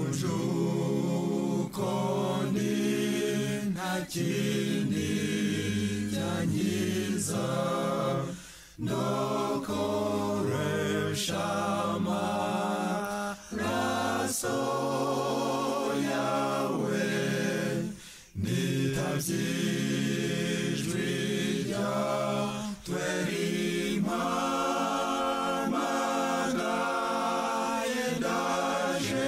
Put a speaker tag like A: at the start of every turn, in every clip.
A: Ujukoni ntakindi cyanyiza ndokoresha amaraso yawe nitabyijwi ryawe rimamagaye ndaje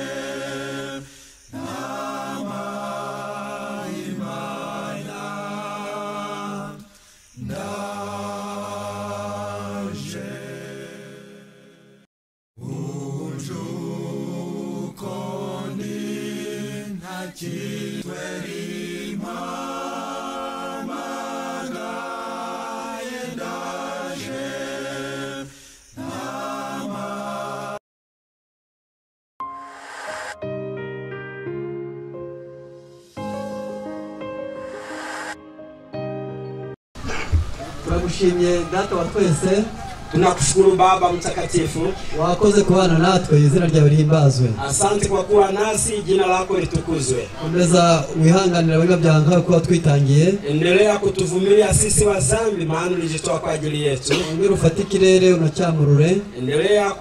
B: Tunakushimye data wa twese,
C: tunakushukuru Baba mtakatifu,
B: wakoze kubana natwe, izina ryawe rihimbazwe.
C: Asante kwa kuwa nasi, jina lako litukuzwe.
B: Komeza wihanganira biba byanka kuba twitangiye,
C: endelea kutuvumilia sisi wazambi maana ulijitoa kwa ajili yetu.
B: Ongera ufate ikirere unacyamurure,
C: endelea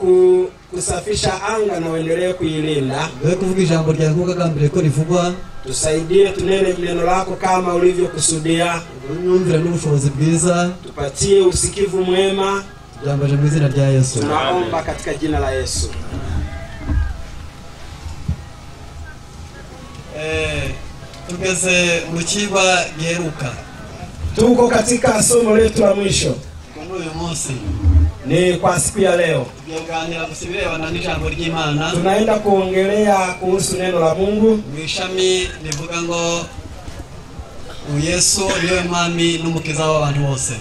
C: kusafisha anga na uendelee kuilinda.
B: Wewe kuvuga ijambo ryawe nk'ugambire ko rivugwa,
C: tusaidie tunene neno lako kama ulivyokusudia.
B: Unyumvira n'ubushobozi bwiza,
C: tupatie usikivu mwema.
B: Jambaje mu izina rya Yesu.
C: Tunaomba katika jina la Yesu.
B: Tugeze mu kigwa giheruka.
C: Tuko katika somo letu la mwisho.
B: Kwa uyu munsi
C: ni kwa siku ya leo.
B: Tuganira gusibirebana n'ijambo ry'Imana.
C: Tunaenda kuongelea kuhusu neno la Mungu.
B: Mwishami nivuga ngo Yesu niwe mwami n'umukiza w'abantu bose.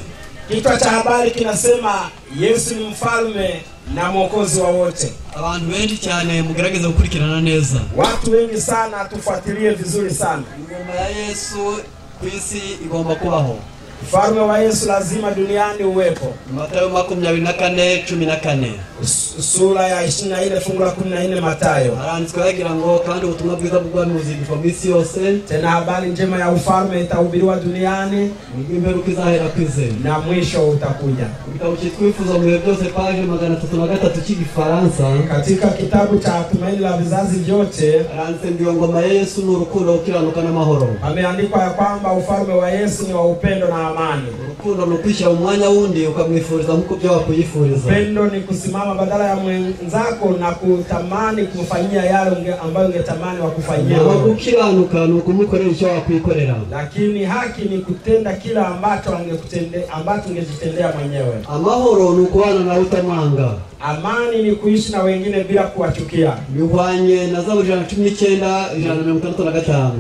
C: Kichwa cha habari kinasema Yesu ni mfalme na mwokozi wa wote.
B: Abantu wengi cyane mugerageza gukurikirana neza.
C: Watu wengi sana tufuatilie vizuri sana.
B: Ingoma ya Yesu kwisi igomba kubaho.
C: Ufalme wa Yesu lazima duniani uwepo.
B: Mathayo 24:14.
C: Sura ya 24 fungu la 14 Mathayo.
B: Haranditswe yagira ngo kandi ubutumwa bwiza bw'ubwami buzigishwa mu isi yose.
C: Tena habari njema ya ufalme itahubiriwa duniani,
B: imperuka izahera kwize
C: na mwisho utakuja.
B: Igitabo cyitwifuza mu bihe byose page 303 cy'Igifaransa.
C: Katika kitabu cha Tumaini la Vizazi Vyote
B: haranditse ngo ngoma ya Yesu ni urukundo ukiranuka n'amahoro.
C: Ameandikwa ya kwamba ufalme wa Yesu ni wa upendo na amani.
B: Urukundo nukwisha umwanya wundi ukamwifuriza nkuko byo wakuyifuriza.
C: Upendo ni kusimama badala ya mwenzako na kutamani kumfanyia yale ambayo ungetamani wakufanyia.
B: Ukiranuka nukumukorera icyo wakwikorera.
C: Lakini haki ni kutenda kila ambacho ungejitendea mwenyewe.
B: Amahoro nukubana na utamwanga.
C: Amani ni kuishi na wengine bila kuwachukia.
B: Bihwanye na Zaburi 19:165.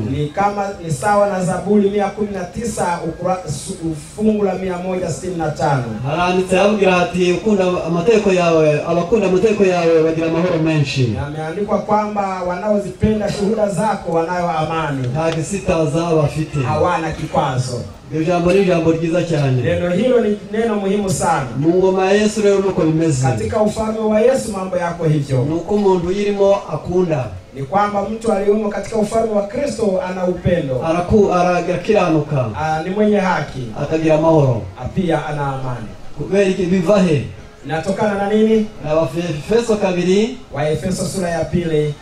C: Ni sawa na Zaburi 119 fungu la 165.
B: Haranditse yavugira ati ukunda amateko yawe, abakunda amateko yawe bagira amahoro menshi.
C: Ameandikwa kwamba wanaozipenda shuhuda zako wanayo amani.
B: Nta gisitaza bafite.
C: Hawana kikwazo.
B: Jambo ni jambo ryiza cyane.
C: Neno hilo ni neno muhimu sana.
B: Mu ngoma ya Yesu rero nuko bimeze.
C: Katika ufalme wa Yesu mambo yako hivyo.
B: Nuko umuntu yirimo akunda.
C: Ni kwamba mtu aliyomo katika ufalme wa Kristo ana upendo.
B: Arakiranuka.
C: Ni mwenye haki.
B: Akagira amahoro.
C: Pia ana amani.
B: Kubera iki bivahe?
C: Inatokana na nini?
B: Na Waefeso 2.
C: Waefeso sura ya 2.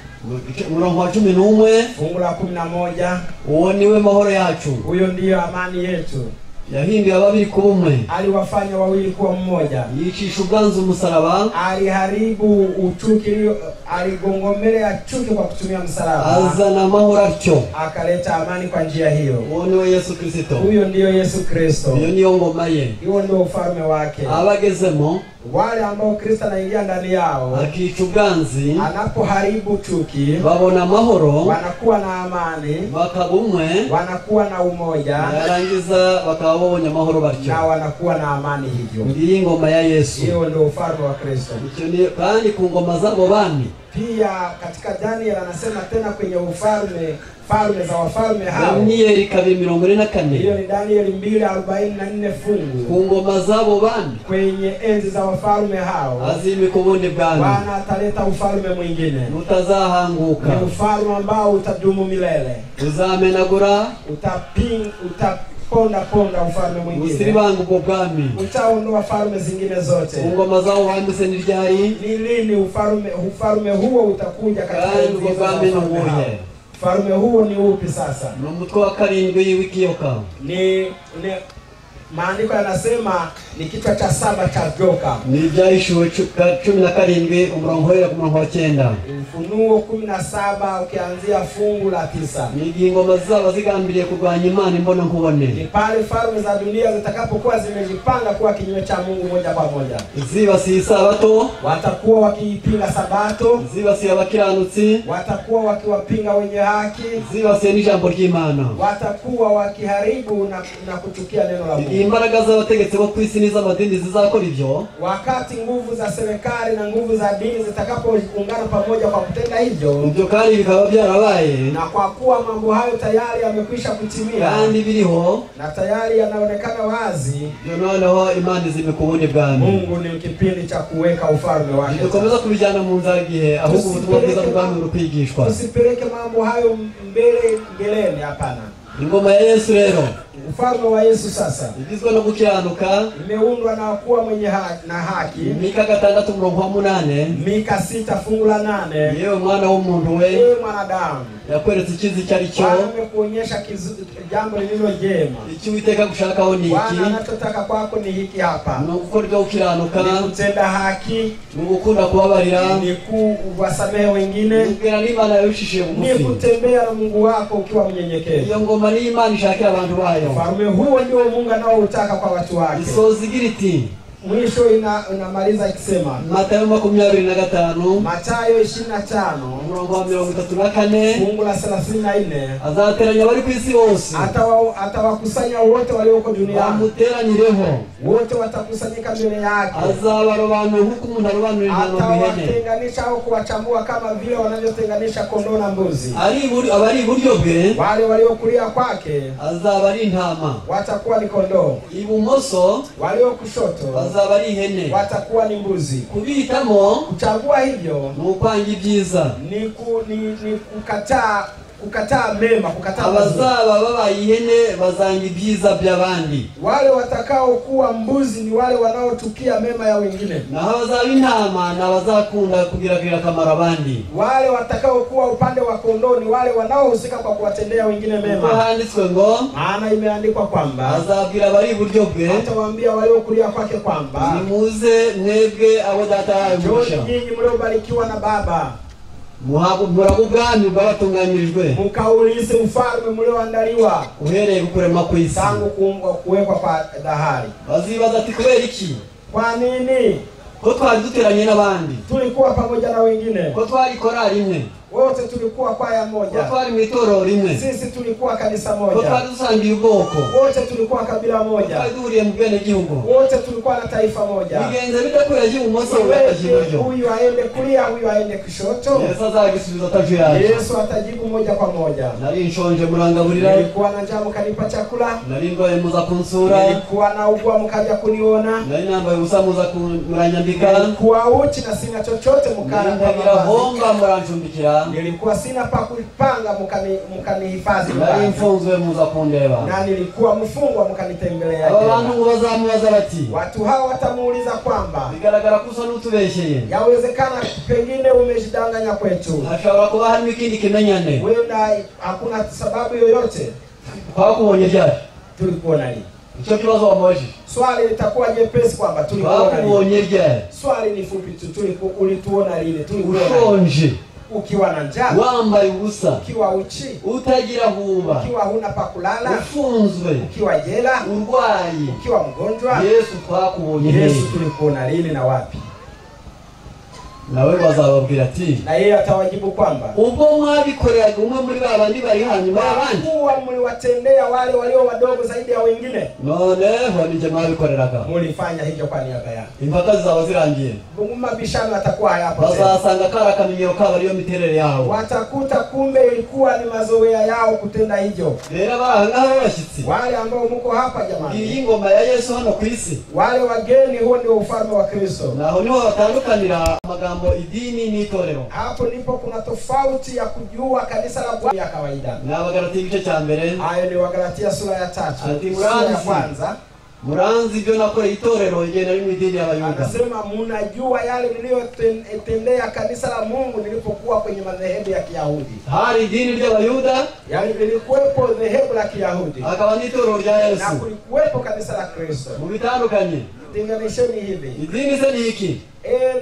B: Murongo wa 11
C: fungu la 11.
B: Uwo niwe mahoro yacu.
C: Huyo ndiyo amani yetu.
B: Yahinduye ababiri kuba umwe.
C: Aliwafanya wawili kuwa mmoja.
B: Yicisha ubwanzu umusaraba.
C: Aliharibu uchuki, aligongomelea chuki kwa kutumia msalaba.
B: Azana amahoro atyo.
C: Akaleta amani kwa njia hiyo.
B: Uwo niwe Yesu Kristo.
C: Huyo ndiyo Yesu Kristo.
B: Iyo niyo ngoma ye.
C: Hiyo ndio ufalme wake.
B: Abagezemo
C: wale ambao Kristo anaingia ndani yao,
B: akica ubwanzi,
C: anapoharibu chuki,
B: babona amahoro,
C: wanakuwa na amani,
B: bakabumwe,
C: wanakuwa na umoja,
B: yarangiza bakaba babonye amahoro batyo,
C: na wanakuwa na amani hivyo.
B: Ngiyi ngoma ya Yesu.
C: Hiyo ndio ufalme wa Kristo.
B: Icyo ni kandi ku ngoma zabo bami,
C: Pia katika Daniel anasema tena kwenye falme za wafalme hao.
B: Daniel 2:44.
C: Hiyo ni Daniel 2:44 fungu.
B: Ku ngoma zabo bandi
C: Kwenye enzi za wafalme hao
B: azimika ubundi bwami.
C: Bwana ataleta ufalme mwingine.
B: Utazahanguka.
C: Ni ufalme ambao utadumu milele.
B: Uzamenagura.
C: Utaponda ufalme mwingine.
B: Usiribangu ubwo bwami.
C: Utaondoa falme zingine zote.
B: Ngoma zao wandise ni ryari?
C: Ni lini ufalme huo utakuja katika enzi za wafalme? Ufalme huo ni upi sasa?
B: Ni umutwe wa 7 w'ikiyoka.
C: Ni maandiko yanasema ni kichwa cha 7 cha joka.
B: Ni Ibyahishuriwe 17 umurongo wa 9.
C: Ufunuo 17 ukianzia fungu la 9.
B: Ni ingoma zabo zigambiriye kurwanya Imana imbona nkubone.
C: Ni pale falme za dunia zitakapokuwa zimejipanga kuwa kinyume cha Mungu moja kwa moja.
B: Zibasiye Sabato,
C: watakuwa wakiipinga Sabato.
B: Zibasiye abakiranutsi,
C: watakuwa wakiwapinga wenye haki.
B: Zibasiye n'ijambo ry'Imana,
C: watakuwa wakiharibu na kuchukia neno la Mungu.
B: Imbaraga z'abategetsi bo kwisi n'iz'amadini zizakora ibyo.
C: Wakati nguvu za serikali na nguvu za dini zitakapoungana pamoja kwa kutenda hivyo,
B: ibyo kandi bikaba byarabaye,
C: na kwa kuwa mambo hayo tayari yamekwisha kutimia
B: kandi biriho
C: na tayari yanaonekana wazi,
B: noneho Imana izimikubundi bwami.
C: Mungu ni kipindi cha kuweka ufalme wake.
B: Dukomeza kubijyana mu nzagihe ahubwo ubutumwa bwiza bw'Imana rukwigishwa.
C: Usipeleke mambo hayo mbeleni, hapana.
B: Ingoma ya Yesu rero,
C: ufalme wa Yesu sasa
B: igizwe no gukiranuka,
C: imeundwa na kuwa mwenye haki.
B: Mika 6:8.
C: Mika 6 fungu la 8.
B: Yewe mwana w'umuntu we,
C: yewe mwanadamu,
B: yakweretse ikizi cyari cyo,
C: amekuonyesha jambo lililo jema.
B: Iki Uwiteka gushakaho ni iki?
C: Bwana anachotaka kwako ni hiki hapa.
B: Ni gukora ibyo gukiranuka,
C: ni kutenda haki,
B: ni gukunda kubabarira,
C: ni kuwasamehe wengine,
B: ni Imana yabishishije bugufi,
C: ni kutembea na Mungu wako ukiwa mnyenyekevu.
B: Iyo ngoma ni Imana ishakira abantu bayo.
C: Ufalme huo ndio Mungu anaoutaka kwa watu wake.
B: Isozigira iti,
C: mwisho inamaliza ikisema
B: Mathayo 25.
C: Mathayo 25
B: umurongo wa 34
C: fungu la 34.
B: Azateranya abari ku isi bose,
C: atawakusanya wote walioko duniani,
B: bamuteranyireho,
C: wote watakusanyika mbele yake.
B: Azabarobanura nk'uko umuntu arobanura intama n'ihene,
C: atawatenganisha au kuwachambua kama vile wanavyotenganisha kondoo na mbuzi.
B: Abari iburyo bwe,
C: wale waliokulia kwake,
B: azaba ari intama,
C: watakuwa ni kondoo.
B: Ibumoso,
C: walio kushoto,
B: azaba ari ihene,
C: watakuwa ni mbuzi.
B: Kubitamo,
C: kuchagua hivyo,
B: ni ukwanga ibyiza,
C: ni kukataa mema, kukataa
B: abazaba babaye ihene bazanga ibyiza by'abandi.
C: Wale watakao kuwa mbuzi ni wale wanaotukia mema ya wengine,
B: na abazaba intama na abazakunda kugira kamara abandi.
C: Wale watakao kuwa upande wa kondoo ni wale wanaohusika kwa kuwatendea wengine mema.
B: Handitswe ngo,
C: maana imeandikwa kwamba
B: azabwira abari iburyo bwe,
C: atawaambia walio kulia kwake kwamba,
B: nimuze mwebwe abo data yayo musha,
C: nyinyi mliobarikiwa na Baba,
B: murabubwami bwabatunganyirijwe,
C: mukaulize ufalme mlioandaliwa
B: uhereye kurema ku isi,
C: tangu kuwekwa kwa dahari.
B: Bazibaza ati kubera iki?
C: Kwa nini?
B: Ko twari duteranye n'abandi,
C: tulikuwa pamoja na wengine,
B: ko twari korali imwe,
C: wote tulikuwa kwaya moja,
B: ko twari mwitoro rimwe,
C: sisi tulikuwa kanisa moja,
B: ko twari dusangiye ubwoko,
C: wote tulikuwa kabila moja,
B: twari duhuriye mu bwene gihugu,
C: wote tulikuwa na taifa moja.
B: Bigenze bidakwira ibumoso ubakajiburyo,
C: huyu aende kulia, huyu aende kushoto.
B: Yesu azagisubiza atajuyaje.
C: Yesu atajibu moja kwa moja.
B: Nari nshonje murangaburira,
C: nilikuwa na njaa mkanipa chakula,
B: nari ndwaye muza kunsura,
C: nilikuwa na ugua mkaja kuniona,
B: nari nambaye ubusa muza kumuranyambika,
C: nilikuwa uchi na sina chochote
B: murancumbikira,
C: nilikuwa sina pa kuipanga mkanihifadhi,
B: nari mfunzwe muza kundeba,
C: na nilikuwa mfungwa mkanitembelea.
B: Abantu bazamubaza bati,
C: watu hao watamuuliza kwamba,
B: bigaragara kusa n'utubesheye,
C: yawezekana pengine umejidanganya kwetu,
B: hashobora kuba harimo ikindi kimenyane,
C: wenda hakuna sababu yoyote.
B: Twakubonye ryari?
C: Tulikuona lini?
B: Icyo kibazo wamubajije.
C: Swali litakuwa jepesi kwamba
B: tulikuona ryari?
C: Swali ni fupi tu, ulituona lini?
B: Ushonje,
C: ukiwa na njaa,
B: wambaye ubusa,
C: ukiwa uchi,
B: utagira huba,
C: ukiwa huna pa kulala,
B: ufunzwe,
C: ukiwa jela,
B: urwaye,
C: ukiwa mgonjwa.
B: Yesu twakubonye.
C: Yesu tulikuona lini na wapi?
B: nawe bazababwira ati,
C: na yeye atawajibu kwamba
B: ubwo mwabikoreraga umwe muri babandi bari hanyuma y'abandi,
C: kuwa mliwatendea wale walio wadogo zaidi ya wengine,
B: noneho nije mwabikoreraga,
C: mulifanya hivyo kwa niaba yao.
B: impaka zizaba zirangiye,
C: mabishano atakuwa hapo,
B: bazasanga kara kamenyero kabo ariyo miterere yao,
C: watakuta kumbe ilikuwa ni mazoea yao kutenda hivyo.
B: rero bahangaho bashyitsi,
C: wale ambao mko hapa jamani,
B: iyi ngoma ya Yesu hano ku isi,
C: wale wageni, huo ndio ufalme wa Kristo.
B: naho niho batandukanira amagambo idini n'itorero.
C: Hapo ndipo kuna tofauti ya kujua kanisa la Bwana ya kawaida.
B: Na Wagalatia igice cya mbere,
C: hayo ni Wagalatia sura ya 3 sura ya kwanza.
B: Muranzi ibyo nakoreye itorero igihe nari mu idini y'Abayuda.
C: Anasema mnajua yale niliyotendea kanisa la Mungu nilipokuwa kwenye madhehebu ya Kiyahudi.
B: Hari idini ry'Abayuda,
C: yani lilikuwepo dhehebu la Kiyahudi,
B: hakaba n'itorero rya Yesu,
C: na kulikuwepo kanisa la Kristo.
B: Mubitandukanye.
C: Tenganisheni hivi.
B: Idini se ni iki?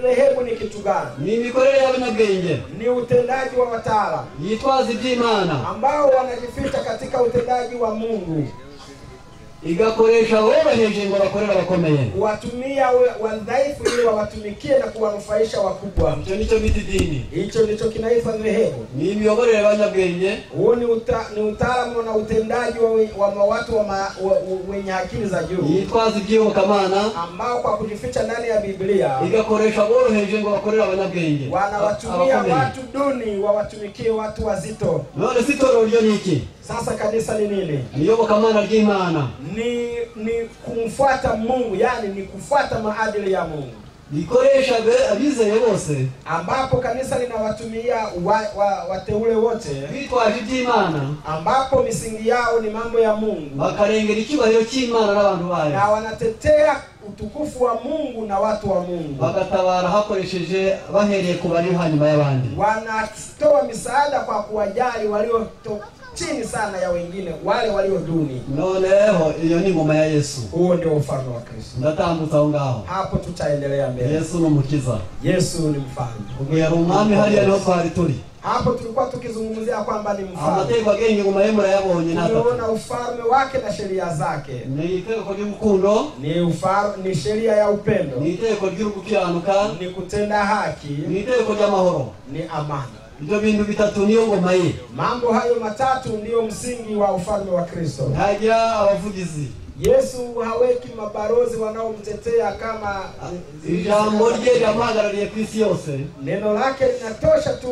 C: Dhehebu ni kitu gani?
B: Ni mikorere y'abanyabwenge,
C: ni utendaji wa wataalamu
B: yitwaza iby'Imana,
C: ambao wanajificha katika utendaji wa Mungu,
B: igakoresha woroheje ngo bakorera abakomeye,
C: watumia wadhaifu ili wawatumikie na kuwanufaisha wakubwa.
B: Icyo nicyo bita idini.
C: Hicho ndicho kinaitwa dhehebu.
B: Ni imiyoborere y'abanyabwenge,
C: huo ni utaalamu na utendaji wa watu wenye akili za juu,
B: yitwaza iby'iyobokamana,
C: ambao kwa kujificha ndani ya Biblia
B: igakoresha woroheje ngo bakorera abanyabwenge,
C: wanawatumia watu duni wawatumikie watu wazito.
B: none si itorero ryo ni iki?
C: Sasa kanisa ni nini?
B: Iyobokamana ry'Imana,
C: ni kumfuata Mungu, yani ni kufuata maadili ya Mungu,
B: likoresha abizeye bose,
C: ambapo kanisa linawatumia wateule wote
B: bitwaje iby'Imana,
C: ambapo misingi yao ni mambo ya Mungu,
B: bakarengera icyubahiro cy'Imana n'abantu bayo,
C: na wanatetea utukufu wa Mungu na watu wa Mungu,
B: bagatabara hakoresheje bahereye ku bari hanyuma y'abandi,
C: wanatoa misaada kwa kuwajali walio chini sana ya wengine, wale walio duni.
B: Noneho iyo ni ngoma ya Yesu.
C: Huo ndio ufalme wa Kristo.
B: Ndatambutsa aho ngaho.
C: Hapo tutaendelea mbele.
B: Yesu ni umukiza.
C: Yesu ni mfalme.
B: Ubwo yari umwami hariya niho twari turi.
C: Hapo tulikuwa tukizungumzia kwamba ni mfalme.
B: Amateka agenge ngoma yemura yabonye natatu.
C: Tunaona ufalme wake na sheria zake.
B: Ni iteko ry'urukundo,
C: ni sheria ya upendo.
B: Ni iteko ry'ugukiranuka,
C: ni kutenda haki,
B: ni iteko ry'amahoro,
C: ni amani.
B: Ibyo bintu bitatu niyo ngoma ye.
C: Mambo hayo matatu ndiyo msingi wa ufalme wa Kristo.
B: Ntagira abavugizi.
C: Yesu haweki mabarozi wanaomtetea kama
B: ijambo rye ryamahagarariye ku isi yose.
C: Neno lake linatosha tu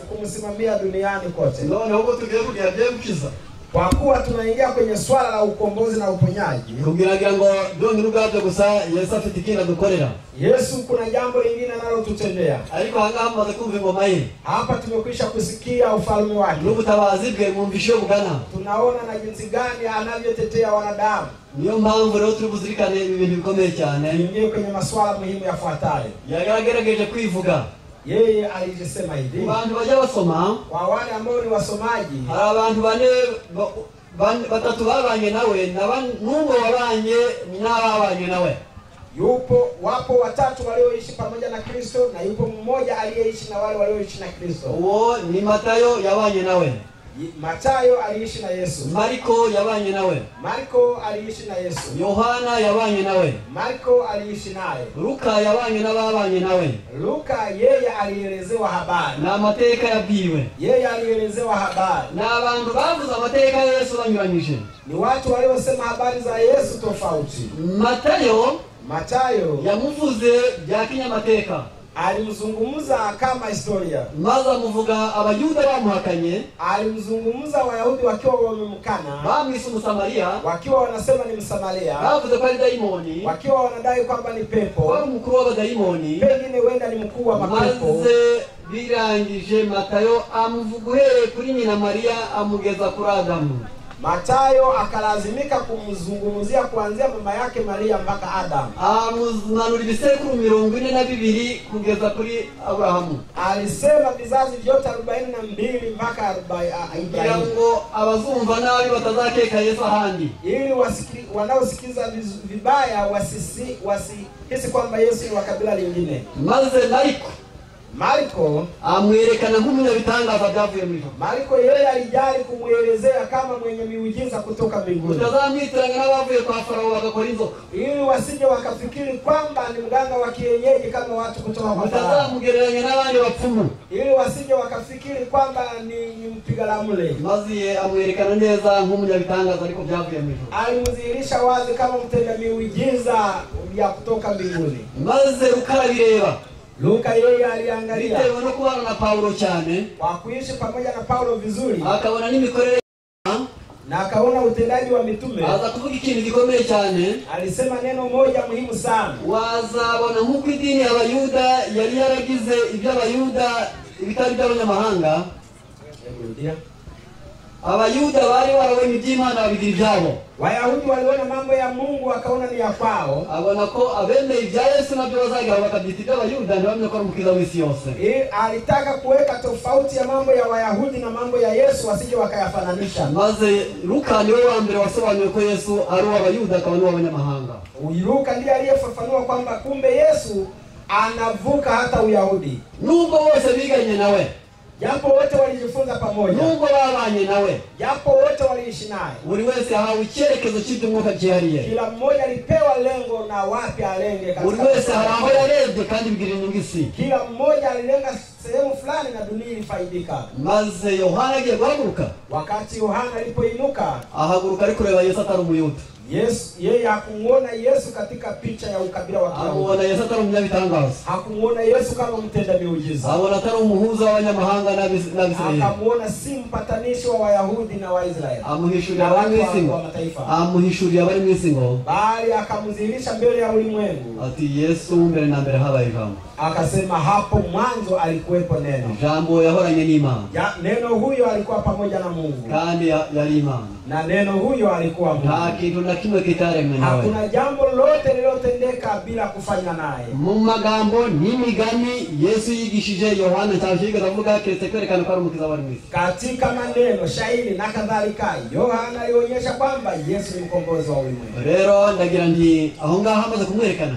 C: kumsimamia duniani kote.
B: None ubwo tugiye kugira gukiza,
C: kwa kuwa tunaingia kwenye swala la ukombozi na uponyaji,
B: kugira ngo dongi rugabyo gusa Yesu afite ikintu dukorera.
C: Yesu kuna jambo lingine analotutendea.
B: Ariko hanga hamaze kumva ingoma ye.
C: Hapa tumekwisha kusikia ufalme wake.
B: N'ubutabazi bwe mwumvishiyo bugana.
C: Tunaona na jinsi gani anavyotetea wanadamu.
B: Niyo mpamvu rero turi buzirikane ibintu bikomeye cyane.
C: Ingie kwenye masuala muhimu yafuatayo.
B: Yagerageje kwivuga.
C: Yeye alijisema hivi.
B: Abantu bajya basoma,
C: kwa wale ambao ni wasomaji,
B: hari abantu batatu babanye nawe, n'umwe wabanye n'ababanye nawe.
C: Wapo watatu walioishi pamoja na Kristo, na yupo mmoja aliyeishi na wale walioishi na Kristo.
B: Uwo ni Matayo yabanye nawe.
C: Matayo aliishi na Yesu.
B: Marko yabanye nawe.
C: Marko aliishi na Yesu.
B: Yohana yabanye nawe.
C: Marko aliishi naye.
B: Luka yabanye n'ababanye nawe.
C: Luka yeye alielezewa habari.
B: Na amateka yabwiwe.
C: Yeye alielezewa habari.
B: Na abantu bavuze amateka ya Yesu banyuranyije.
C: Ni watu waliosema habari za Yesu tofauti. Matayo
B: yamuvuze bya kinyamateka,
C: alimzungumza kama historia.
B: Maze amuvuga Abayuda bamuhakanye,
C: alimzungumza Wayahudi wakiwa wamemkana,
B: bamwise Umusamaria,
C: wakiwa wanasema ni Msamaria,
B: bavuze ko ari daimoni,
C: wakiwa wanadai kwamba ni pepo,
B: kwa mkuu wa daimoni,
C: pengine wenda ni mkuu wa mapepo.
B: Maze birangije Matayo amuvuga kuri nyina Maria amugeza kuri Adamu.
C: Matayo akalazimika kumzungumzia kuanzia mama yake Maria mpaka Adam.
B: Amumanura ibisekuru 42 kugeza kuri Abrahamu.
C: Alisema vizazi vyote 42 mpaka Ibrahim.
B: Ngo abazumva nabi batazakeka Yesu ahandi.
C: Ili wanaosikiza vibaya wasihisi kwamba Yesu ni wa kabila lingine.
B: Maze
C: Marko
B: amwerekana nk'umunyabitangaza byavuye mu ijuru.
C: Marko yeye alijali kumuelezea kama mwenye miujiza kutoka mbinguni.
B: Utazamwitiranya n'abavuye kwa Farao bagakora inzoka.
C: Ili wasije wakafikiri kwamba ni mganga wa kienyeji kama watu kutoka kwa Farao.
B: Utazamugereranya n'abandi bapfumu.
C: Ili wasije wakafikiri kwamba ni mpiga ramle.
B: Maze amwerekana neza nk'umunyabitangaza ariko byavuye mu ijuru.
C: Alimdhihirisha wazi kama mtenda miujiza ya kutoka mbinguni.
B: Maze ukarabireba.
C: Luka yeye aliangalia.
B: Bitewe no kubana na Paulo cyane.
C: Kwa kuishi pamoja na Paulo vizuri.
B: Akabona n'imikorere
C: na akaona utendaji wa mitume.
B: Aza kuvuga ikintu gikomeye cyane.
C: Alisema neno moja muhimu sana.
B: Wazabona nk'uko idini y'Abayuda yari yaragize iby'Abayuda ibitari by'abanyamahanga. Abayuda bari barabonye iby'Imana babigira ibyabo.
C: Wayahudi waliona mambo ya Mungu wakaona ni ya kwao.
B: Abona ko abemeye ibya Yesu nabyo bazagira bakabyita iby'Abayuda ntibamenye ko ari umukiza w'isi yose.
C: Alitaka kuweka tofauti ya mambo ya Wayahudi na mambo ya Yesu wasije wakayafananisha.
B: Maze Luka niwe wa mbere wasobanuye ko Yesu ari uw'Abayuda akaba n'uw'abanyamahanga.
C: Luka ndiye aliyefafanua kwamba kumbe Yesu anavuka hata Uyahudi.
B: Nubwo bose biganye nawe,
C: japo wote walijifunza pamoja,
B: nubwo babanye nawe,
C: japo wote waliishi naye,
B: buri wese ahawe icyerekezo cy'iby'umwuka cyihariye.
C: Kila mmoja alipewa lengo na wapi alenge katika.
B: Buri wese aho yarebye kandi bigira inyungu isi.
C: Kila mmoja alilenga sehemu fulani na dunia ilifaidika.
B: Maze Yohana agiye guhaguruka.
C: Wakati Yohana alipoinuka,
B: ahaguruka ari kureba Yesu atari umuyuda.
C: Yesu yeye hakumuona Yesu katika picha ya ukabila wa Kiyahudi.
B: Hakuona Yesu atari umunyabitangaza.
C: Hakumuona Yesu kama mtenda miujiza.
B: Hakuona atari umuhuza w'abanyamahanga n'Abisirayeli.
C: Akamuona si mpatanishi wa Wayahudi na Waisraeli.
B: Amuhishurira abari mw'isi. Amuhishurira abari mw'isi ngo
C: bali akamdhihirisha mbele ya ulimwengu.
B: Ati Yesu mbere na mbere habaye ijambo.
C: Akasema hapo mwanzo alikuwepo neno.
B: Jambo yahoranye n'Imana.
C: Neno huyo alikuwa pamoja na Mungu.
B: Kandi yari Imana.
C: Na neno huyo alikuwa Mungu.
B: Nta kintu na kimwe kitaremwe nawe.
C: Hakuna jambo lolote lililotendeka bila kufanya naye.
B: Mu magambo n'imigani Yesu yigishije Yohana cyangwa avuga keretse kwerekana ko ari umukiza wari mwisi.
C: Katika maneno, shairi na kadhalika, Yohana alionyesha kwamba Yesu ni mkombozi wa ulimwengu.
B: Rero ndagira ndi aho ngaho amaze kumwerekana.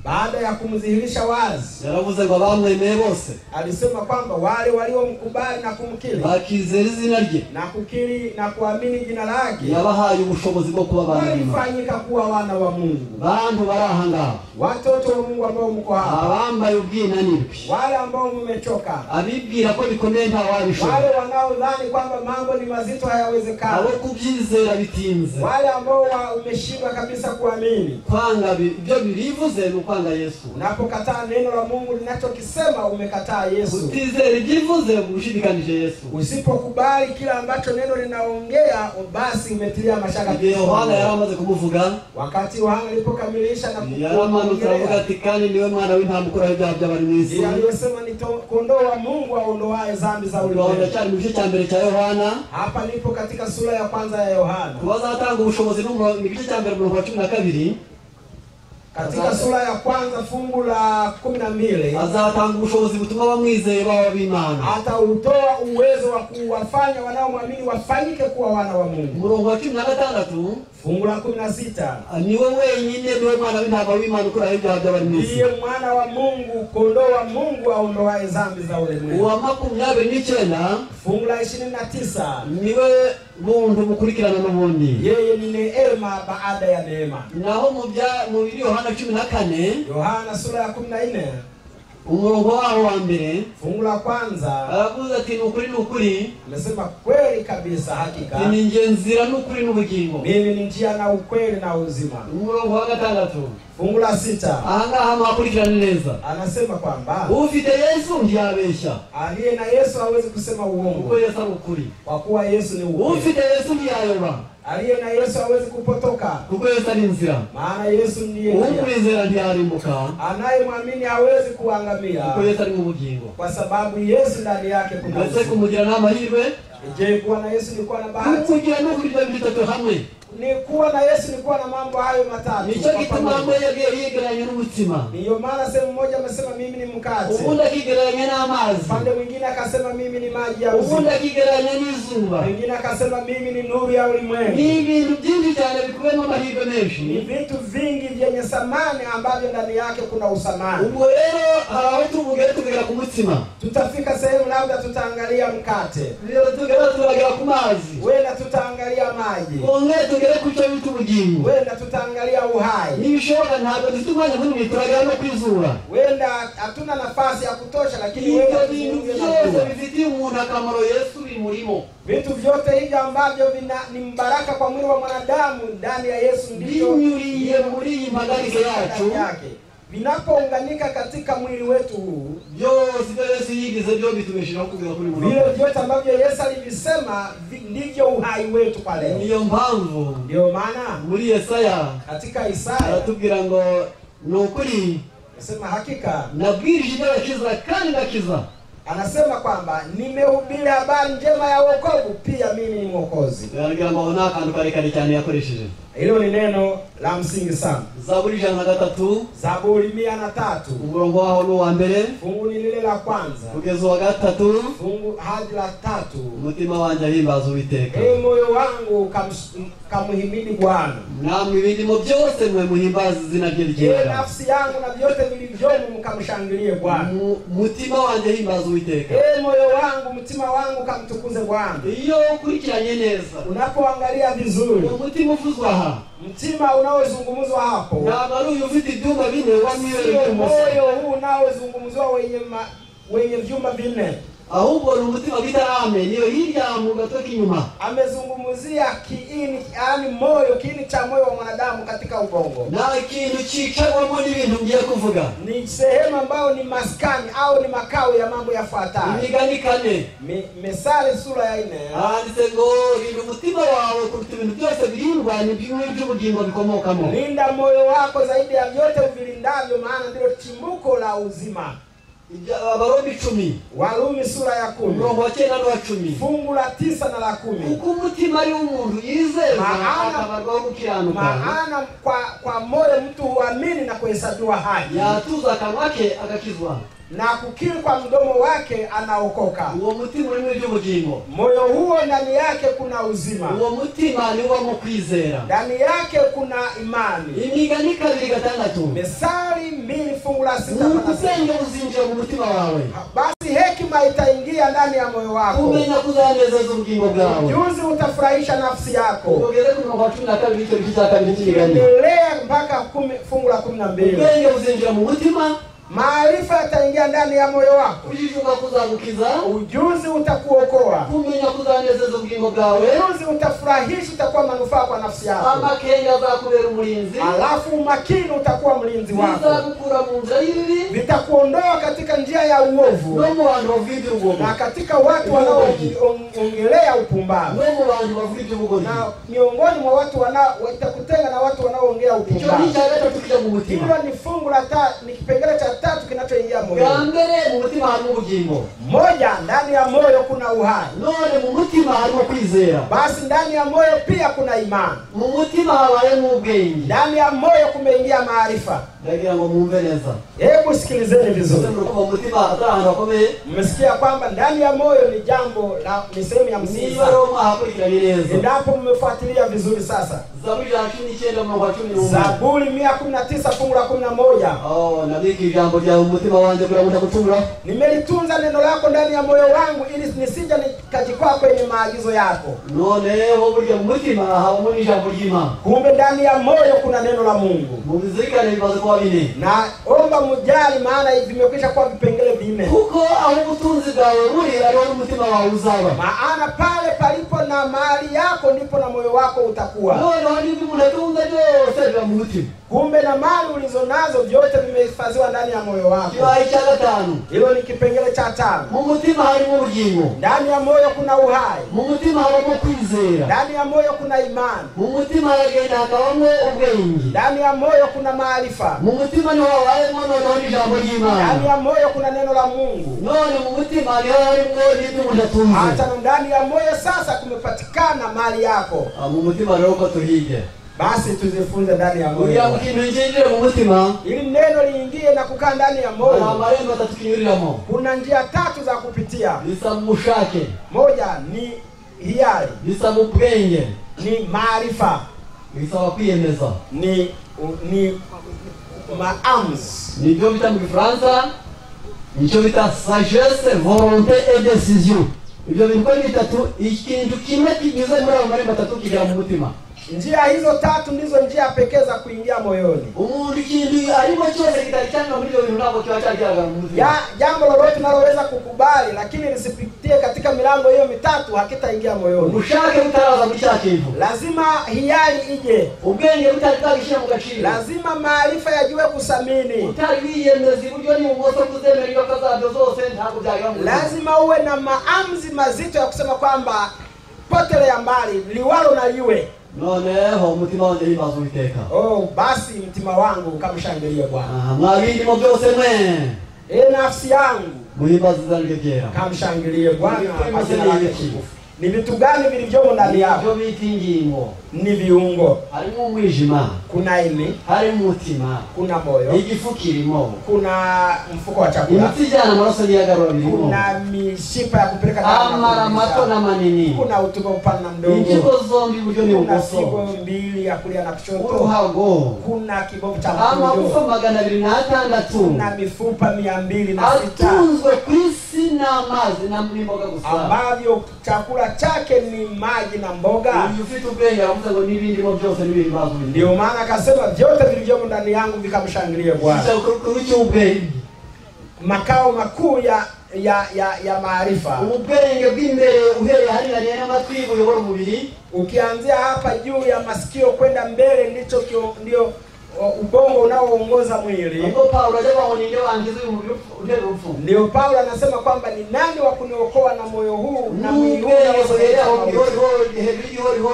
C: Baada ya kumdhihirisha wazi,
B: yaravuze ngo bamwemeye bose.
C: Alisema kwamba wale waliomkubali na kumkiri,
B: bakizera izina rye
C: na kukiri na kuamini jina lake,
B: yabahaye ubushobozi bwo kuba abana b'Imana.
C: Walifanyika kuwa wana wa Mungu.
B: Bantu barahanga,
C: watoto wa Mungu ambao mko hapa,
B: abambaye ubwinanirwe,
C: wale ambao mmechoka,
B: abibwira ko bikomeye nta wabishobora,
C: wale wanaodhani kwamba mambo ni mazito hayawezekani,
B: abo kubyizera bitinze,
C: wale ambao umeshindwa kabisa kuamini.
B: Kwanga ibyo birivuze ni kwanga Yesu.
C: Unapokataa neno la Mungu linachokisema umekataa Yesu.
B: Utizera igivuze ushidikanije Yesu.
C: Usipokubali kila ambacho neno linaongea, basi umetilia mashaka.
B: Yohana yaramaze kumuvuga.
C: Wakati Yohana alipokamilisha na
B: kuvuga ati kandi niwe mwana w'intama ukuraho ibyaha by'abari mu isi.
C: Aliyosema ni kondoo wa Mungu aondoaye dhambi za ulimwengu.
B: Cyari mu gice cya mbere cya Yohana.
C: Hapa nipo katika sura ya kwanza ya Yohana.
B: Kubazatanga ubushobozi mu gice cya mbere mu 12.
C: Katika sura ya kwanza fungu la 12,
B: azatanga ubushobozi butuma bamwizeye baba b'Imana.
C: Hata utoa uwezo wa kuwafanya wanaomwamini wafanyike kuwa wana wa Mungu.
B: Murongo wa 16
C: fungu la 16,
B: niwe wenyine niwe mwana w'intama w'Imana ukuraho ibyaha by'abari mu isi.
C: Ndiye mwana wa Mungu, kondoo wa Mungu aondoaye dhambi za ulimwengu.
B: Wa 29
C: fungu la 29,
B: niwe buntu bukurikirana n'ubundi.
C: Yeye ni neema baada ya neema.
B: Naho mu Yohana 14,
C: Yohana sura ya 14,
B: umurongo waho wa mbere,
C: fungu la kwanza,
B: aravuga ati n'ukuri
C: amesema kweli kabisa, hakika
B: ni njye nzira n'ukuri n'ubugingo,
C: mimi ni njia na ukweli na uzima.
B: Umurongo wa 6,
C: fungu la 6,
B: ahangaha mwakurikirana neza,
C: anasema kwamba
B: ufite Yesu ntiyabeshya,
C: aliye na Yesu hawezi kusema uongo,
B: kuko Yesu ari ukuri,
C: kwa kuwa Yesu ni ukweli.
B: Ufite Yesu ntiyayoba,
C: aliye na Yesu hawezi kupotoka,
B: kuko Yesu ari inzira,
C: maana Yesu ndiye njia.
B: Umwizera ntiyarimbuka,
C: anayemwamini hawezi kuangamia,
B: kuko Yesu ari mu bugingo,
C: kwa sababu Yesu ndani yake kuna
B: uzima. Kumugira n'amahirwe,
C: Je, kuwa na Yesu ni kuwa na bahati?
D: kugira no kurya bitatu hamwe.
C: Ni kuwa na Yesu ni kuwa na mambo hayo matatu.
D: Nico gituma amwe yegeranye n'umutima.
C: Ndiyo maana sehemu moja amesema mimi ni mkate.
D: Ubundi akigeranye n'amazi.
C: Pande mwingine akasema mimi ni maji ya uzima.
D: Ubundi akigeranye n'izuba.
C: Mwingine akasema mimi ni nuru ya ulimwengu.
D: Ni ibintu byinshi cyane bikubiyemo amahirwe menshi.
C: Ni vitu vingi vyenye thamani ambavyo ndani yake kuna usamani.
D: Ubwo rero haraho tugera ku mutima.
C: Tutafika sehemu labda tutaangalia mkate.
D: Rero turagera ku mazi.
C: Wenda tutaangalia maji.
D: Tugere ku cyo bita ubugingo.
C: Wenda tutaangalia uhai.
D: Nibishoboka ntabwo dutumanya muri turagera no kwizura.
C: Wenda hatuna nafasi ya kutosha, lakini
D: ibyo bintu byose bifitiye umuntu akamaro Yesu bimurimo.
C: Vitu vyote hivi ambavyo ni mbaraka kwa mwili wa mwanadamu ndani ya Yesu ndivyo
D: binyuriye muri iyi mpagarike yacu.
C: Vinapounganika katika mwili wetu huu,
D: byose Yesu yigize byo bitumeshira kugera kuri
C: Mungu. Vile vyote ambavyo Yesu alivisema ndivyo uhai wetu kwa leo.
D: Niyo mpamvu
C: ndio maana
D: muri Yesaya,
C: katika Isaya
D: aratubwira ngo nukuri,
C: anasema hakika
D: nabwirije ndakiza kandi ndakiza.
C: Anasema kwamba nimehubiri habari njema ya wokovu, pia mimi ni mwokozi.
D: Yaragira ngo nakandu karekare cyane yakoresheje.
C: Hilo ni neno la msingi sana.
D: Zaburi 103.
C: Zaburi 103.
D: Umurongo waho no wa mbere.
C: Fungu ni lile la kwanza.
D: Kugeza wa gatatu.
C: Fungu hadi la 3.
D: Umutima wanje ahimbaza Uwiteka.
C: Moyo wangu kamuhimidi Bwana.
D: Namwe ibindimo byose mwe muhimbaza izina rye ryera.
C: Nafsi yangu na vyote vilivyomo mkamshangilie Bwana.
D: Umutima wanje ahimbaza Uwiteka.
C: Moyo wangu, mtima wangu kamtukuze Bwana.
D: Iyo ukurikiranye neza,
C: unapoangalia vizuri,
D: umutima ufuzwa
C: mtima unaozungumzwa hapo,
D: na bali ufite ibyumba bine wamwere
C: moyo huu unaozungumzwa wenye vyumba vinne.
D: Ahubwo umutima bitarame niyo hirya mu gatoki inyuma.
C: Amezungumzia kiini, yani moyo, kiini cha moyo wa mwanadamu katika ubongo.
D: Na kintu cicagwamo n'ibintu ngiye kuvuga.
C: Ni sehemu ambayo ni maskani au ni makao ya mambo yafuatayo.
D: Imigani 4.
C: Methali sura ya 4.
D: Handitse ngo rinda umutima wawe kuruta ibintu byose birindwa n'iby'ubugingo bikomokamo.
C: Linda moyo wako zaidi ya vyote uvilindavyo, maana ndilo chimbuko la uzima.
D: Abaroma 10.
C: Warumi sura ya 10.
D: Umurongo wa 9 na 10.
C: Fungu la 9 na la 10.
D: Uko umutima ari umuntu yizera akabarwaho gukiranuka.
C: Maana kwa moyo mtu huamini na kuhesabiwa haki.
D: Yatuza akanwa ke agakizwa.
C: Na kukiri kwa mdomo wake anaokoka.
D: Uwo mutima uri mu by'ubugingo.
C: Moyo huo ndani yake kuna uzima.
D: Uwo mutima ni wo mu kwizera.
C: Ndani yake kuna imani.
D: Imigani 2:6.
C: Methali 2 fungu la 6.
D: Ubwenge buzinjira mu mutima wawe.
C: Basi hekima itaingia ndani ya moyo wako.
D: Umenya kuzanezeza ubugingo bwawe.
C: Ujuzi utafurahisha nafsi yako.
D: Ugere ku murongo wa 12 icyo cy'akabiri cy'imigani.
C: Endelea mpaka fungu la 12.
D: Ubwenge buzinjira mu mutima.
C: Maarifa yataingia ndani ya moyo wako.
D: Kujifunza kuzagukiza.
C: Ujuzi utakuokoa.
D: Kumenya kuzanezeza ubugingo bwawe.
C: Ujuzi utafurahisha, utakuwa manufaa kwa nafsi yako.
D: Amakenge azakubera umurinzi.
C: Alafu umakini utakuwa mlinzi wako.
D: Bizagukura mu nzira y'ibibi.
C: Vitakuondoa katika njia ya uovu.
D: No mu bantu bavuga urugomo.
C: Na katika watu wanaoongelea upumbavu.
D: No mu bantu bavuga urugomo.
C: Na miongoni mwa watu watakutenga na watu wanaoongea upumbavu.
D: Icyo nicyo tukija mu mutima.
C: Hilo ni fungu la 3, ni kipengele cha 3 kinachoingia moyo.
D: Ngambere mu mutima harimo ubugingo.
C: Moja, ndani ya moyo kuna uhai.
D: None mu mutima harimo kwizera.
C: Basi ndani ya moyo pia kuna imani.
D: Mu mutima habayemo ubwenge.
C: Ndani ya moyo kumeingia maarifa.
D: Ndagira ngo muumve neza.
C: Hebu sikilizeni vizuri.
D: Mu mutima atahanga bakomeye.
C: Mmesikia kwamba ndani ya moyo ni jambo la ni sehemu ya msingi.
D: Niba Roma hakurikiranye neza.
C: Endapo mmefuatilia vizuri sasa.
D: Zaburi 19 mwanzo wa 11.
C: Zaburi 119 fungu la 11.
D: Nabiki jambo rya umutima wanjye kugira ngo kutumura.
C: Nimelitunza neno lako ndani ya moyo wangu ili nisije nikajikwaa kwenye maagizo yako.
D: None ho burya mu mutima habamo n'ijambo ry'Imana.
C: Kumbe ndani ya moyo kuna neno la Mungu.
D: Muzikane bibaze kwa bine.
C: Na omba mujali, maana vimekwisha kwa vipengele vinne.
D: Kuko aho ubutunzi bwawe buri ari wo mutima wawe uzaba.
C: Maana pale palipo na mali yako ndipo na moyo wako utakuwa.
D: None ndi umuntu atunza byose biba mu mutima.
C: Kumbe na mali ulizonazo vyote vimehifadhiwa ndani ya moyo wako.
D: kibaye cya gatanu,
C: Hilo ni kipengele cha 5.
D: mu mutima harimo ubugingo,
C: Ndani ya moyo kuna uhai.
D: mu mutima harimo kwizera,
C: Ndani ya moyo kuna imani.
D: mu mutima haragenda hakabamo ubwenge,
C: Ndani ya moyo kuna maarifa.
D: mu mutima niho habayemo noneho n'ijambo ry'Imana,
C: Ndani ya moyo kuna neno la Mungu.
D: none mu mutima niho harimo n'ibyo umuntu atunze.
C: Hata ndani ya moyo sasa kumepatikana mali yako.
D: Mu mutima rero ko tuhige,
C: Basi tuzifunze ndani ya moyo.
D: kugira ngo ikintu kinjire mu mutima,
C: Ili neno liingie na kukaa ndani ya
D: hari
C: moyo.
D: amarembo atatu kinyuriramo.
C: Kuna njia 3 za kupitia.
D: Bisaba umushake,
C: Moja ni hiari,
D: bisaba ubwenge,
C: ni maarifa,
D: bisaba kwiyemeza.
C: ni maamuzi.
D: Nibyo bita mu Gifaransa, nicyo bita sagesse, volonté et décision. Ibyo bintu ni bitatu, ikintu kimwe kinyuze muri abo marembo atatu kigera mu mutima.
C: Njia hizo 3 ndizo njia pekee za kuingia moyoni.
D: Umuntu ikintu arimo cyose kitari cyangwa muri ibyo bintu ntabwo kiba cyagera mu mutima.
C: Jambo lolote naloweza kukubali lakini lisipitie katika milango hiyo 3 hakitaingia moyoni.
D: Ubushake butaraza muri cya kintu,
C: Lazima hiari ije.
D: ubwenge butari mu gaciro,
C: Lazima maarifa yajue kusamini.
D: utari wiyemeza iburyo n'ibumoso kuzemera iyo kazabyo zose ntabwo byagera mu mutima.
C: Lazima uwe na maamuzi mazito ya kusema kwamba potele ya mbali liwalo na liwe.
D: Noneho umutima wanjye himbaza Uwiteka.
C: Basi mtima wangu ukamshangilie Bwana.
D: Mwabindi mu byose mwe,
C: Nafsi yangu
D: muhimbaze izina rye ryera.
C: kamshangilie Bwana.
D: Ni
C: Ni vitu gani vilivyomo ndani yako?
D: byo bita ingingo,
C: Ni viungo.
D: harimo umwijima,
C: Kuna ini,
D: harimo umutima,
C: kuna moyo,
D: igifu kirimo,
C: kuna mfuko wa chakula,
D: imitsi ijyana amaraso n'iyagarura birimo,
C: kuna mishipa ya kupeleka damu,
D: amara mato na manini,
C: kuna utumbo upana na mdogo,
D: ingingo zombi iburyo
C: kuna
D: n'ibumoso,
C: figo mbili ya kulia na kushoto,
D: uruhago,
C: kuna kibofu cha
D: amagufa
C: mkojo,
D: 206,
C: kuna mifupa 206
D: atunzwe ku isi n'amazi n'imboga gusa,
C: ambavyo chakula chake ni maji na mboga.
D: uyu ufite ubwenge aravuze ngo n'ibindimo byose n'ibihimbaza Uwiteka.
C: Ndio maana akasema vyote vilivyomo ndani yangu vikamshangilie Bwana.
D: Ubwenge,
C: Makao makuu ya maarifa.
D: ubwenge bw'imbere uhereye haringaniye n'amatwi buyobora umubiri,
C: Ukianzia hapa juu ya masikio kwenda mbele ndio ubongo unaoongoza mwili.
D: ubwo Paulo ajya ngo ninde wangiza uyu mubiri utera urupfu.
C: Ndio Paulo anasema kwamba ni nani wa kuniokoa na moyo huu na mwili huu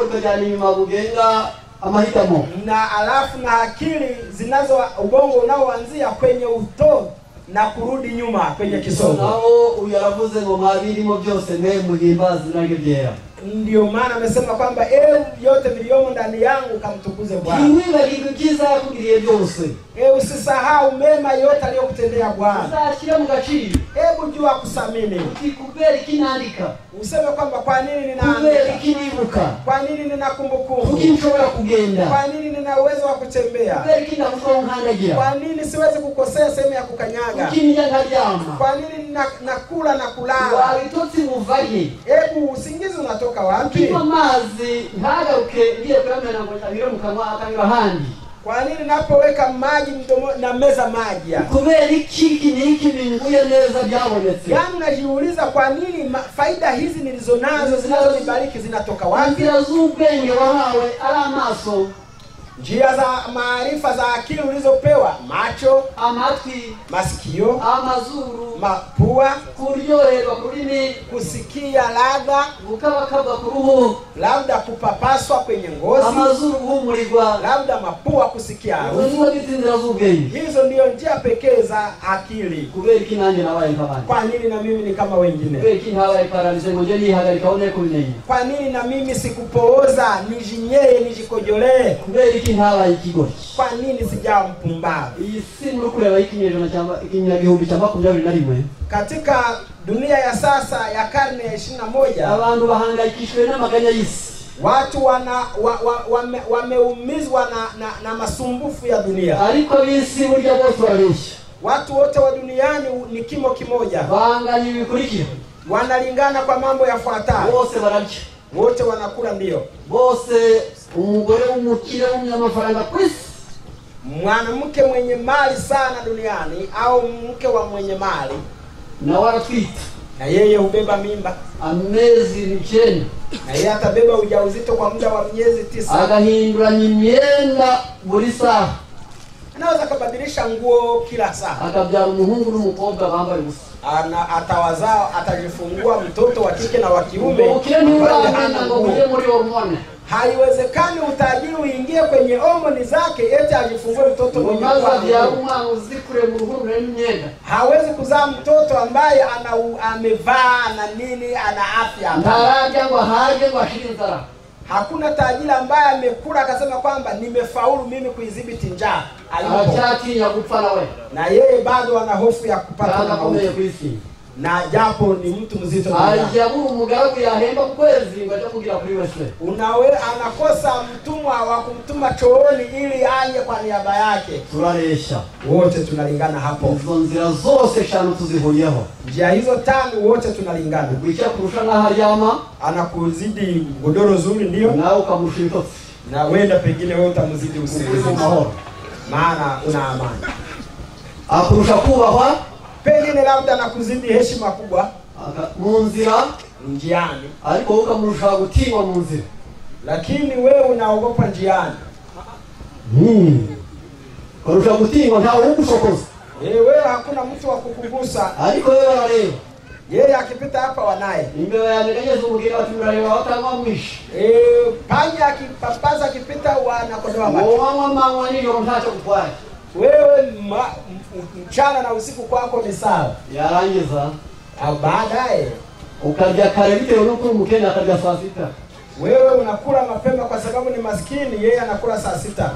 D: ukajyana inyuma bugenga amahitamo,
C: na alafu na akili zinazo ubongo unaoanzia kwenye utovu na kurudi nyuma kwenye kisogo.
D: naho uyu yaravuze ngo mwabirimo byose mwe muhimbaze izina rye ryera.
C: Ndio maana amesema kwamba vyote vilivyomo ndani yangu kamtukuze Bwana.
D: Ntiwibagirwe ibyiza yakugiriye byose,
C: Usisahau mema yote aliyokutendea Bwana.
D: uzashyire mu gaciro.
C: Hebu jua kusamini.
D: Kubera iki nandika,
C: Useme kwamba kwa nini
D: kubera
C: ninaandika?
D: iki nibuka,
C: Kwa nini nina kumbukumbu?
D: kuki nshobora kugenda,
C: Kwa nini nina uwezo wa kutembea?
D: kubera iki ndavuga nkandagira,
C: Kwa nini siwezi kukosea sehemu ya kukanyaga?
D: kuki njya nkaryama,
C: Kwa nini nakula na kulala?
D: wabitotsi buvaye,
C: Hebu usingizi unatoka wapi?
D: kinywa amazi ntagaruke ngiye kuyamena ngo anyure mu kanwa akanyura ahandi.
C: Kwa nini napoweka maji mdomo na meza maji?
D: Kubera iki niki binguye neza byabonetse,
C: Yaani unajiuliza kwa nini faida hizi nilizonazo zinazonibariki zinatoka wapi?
D: inzira z'ubwenge wahawe ari amaso,
C: Njia za maarifa za akili ulizopewa: macho,
D: amatwi,
C: masikio,
D: amazuru,
C: mapua,
D: kuryoherwa kurimi,
C: kusikia ladha,
D: gukabakabwa ku ruhu,
C: labda kupapaswa kwenye ngozi,
D: amazuru guhumurirwa,
C: labda mapua kusikia harufu.
D: uziba inzira z'ubwenge.
C: Hizo ndio njia pekee za akili.
D: Kubera iki nanjye nabaye nk'abandi,
C: Kwa nini na mimi ni kama wengine?
D: kubera iki ntabaye paralize ngo nje nihagarika one kubimenya,
C: Kwa nini na mimi sikupooza, nijinyeye, nijikojolee?
D: kubera iki ntabaye ikigori.
C: Kwa nini sijawa mpumbavu?
D: Iyi si muri kureba ikinyejana cyangwa ikinyagihumbi cya 21,
C: Katika dunia ya sasa ya karne ya 21,
D: abantu bahangayikishwe n'amaganya y'isi,
C: watu wameumizwa na masumbufu ya dunia.
D: ariko ab'isi burya bose barabeshya.
C: Watu wote wa duniani ni kimo kimoja,
D: Bahanganye ibikurikira,
C: wanalingana kwa mambo yafuatayo:
D: bose bararya,
C: wote wanakula, ndio,
D: bose umugore w'umukire w'umunyamafaranga ku isi,
C: mwanamke mwenye mali sana duniani au mke wa mwenye mali,
D: nawe aratwita
C: na yeye hubeba mimba,
D: amezi 9,
C: na yeye atabeba ujauzito kwa muda wa miezi 9,
D: agahinduranya imyenda buri saha,
C: anaweza kubadilisha nguo kila saa.
D: akabyara umuhungu n'umukobwa bambaye ubusa.
C: Atawazaa, atajifungua mtoto wa kike na wa kiume.
D: Ukeni uramena ngo uje muri hormone.
C: Haiwezekani utajiri uingie kwenye homoni zake eti ajifungue mtoto mwenye
D: umwana uzikure mu ruhu n'imyenda.
C: Hawezi kuzaa mtoto ambaye amevaa na nini, ana afya.
D: Ntarajya ngo haje ngo ashire inzara.
C: Hakuna tajiri ambaye amekula akasema kwamba nimefaulu mimi kuidhibiti njaa.
D: Achatinya gupfa nawe.
C: Na yeye bado ana hofu ya kupata
D: mauti.
C: Na japo ni mtu mzito
D: ajabu umugaragu yahemba kwezi ngo ajakugira kuri wese.
C: Anakosa mtumwa wa kumtuma chooni ili aje kwa niaba yake.
D: Turaresha.
C: Wote tunalingana hapo.
D: Izo nzira zose shano tuzihuriyeho.
C: Njia hizo tano wote tunalingana.
D: Ukicha kurusha na haryama
C: anakuzidi godoro zuri ndio.
D: Na ukamushika.
C: Na wenda pengine wewe utamzidi usingizi. Maana una amani.
D: Akurusha kubahwa
C: pengine labda nakuzidi heshima kubwa
D: munzira
C: njiani,
D: ariko ukamurusha gutinywa munzira,
C: lakini wewe unaogopa njiani.
D: Kurusha gutinywa nta ukushokoza.
C: Wewe hakuna mtu wa kukugusa,
D: ariko wewe wale
C: yeye akipita hapa wanaye
D: imbeho yanegeze umugira ati murareba watangwa mwishi.
C: Panya akipapaza akipita wanakodoa macho.
D: Mama ndio mtacho kupwaya.
C: Wewe mchana na usiku kwako ni sawa.
D: Yarangiza
C: au baadaye
D: ukarya kare bitewe nuko umukene akarya saa sita.
C: Wewe unakula mapema kwa sababu ni maskini, yeye anakula saa sita.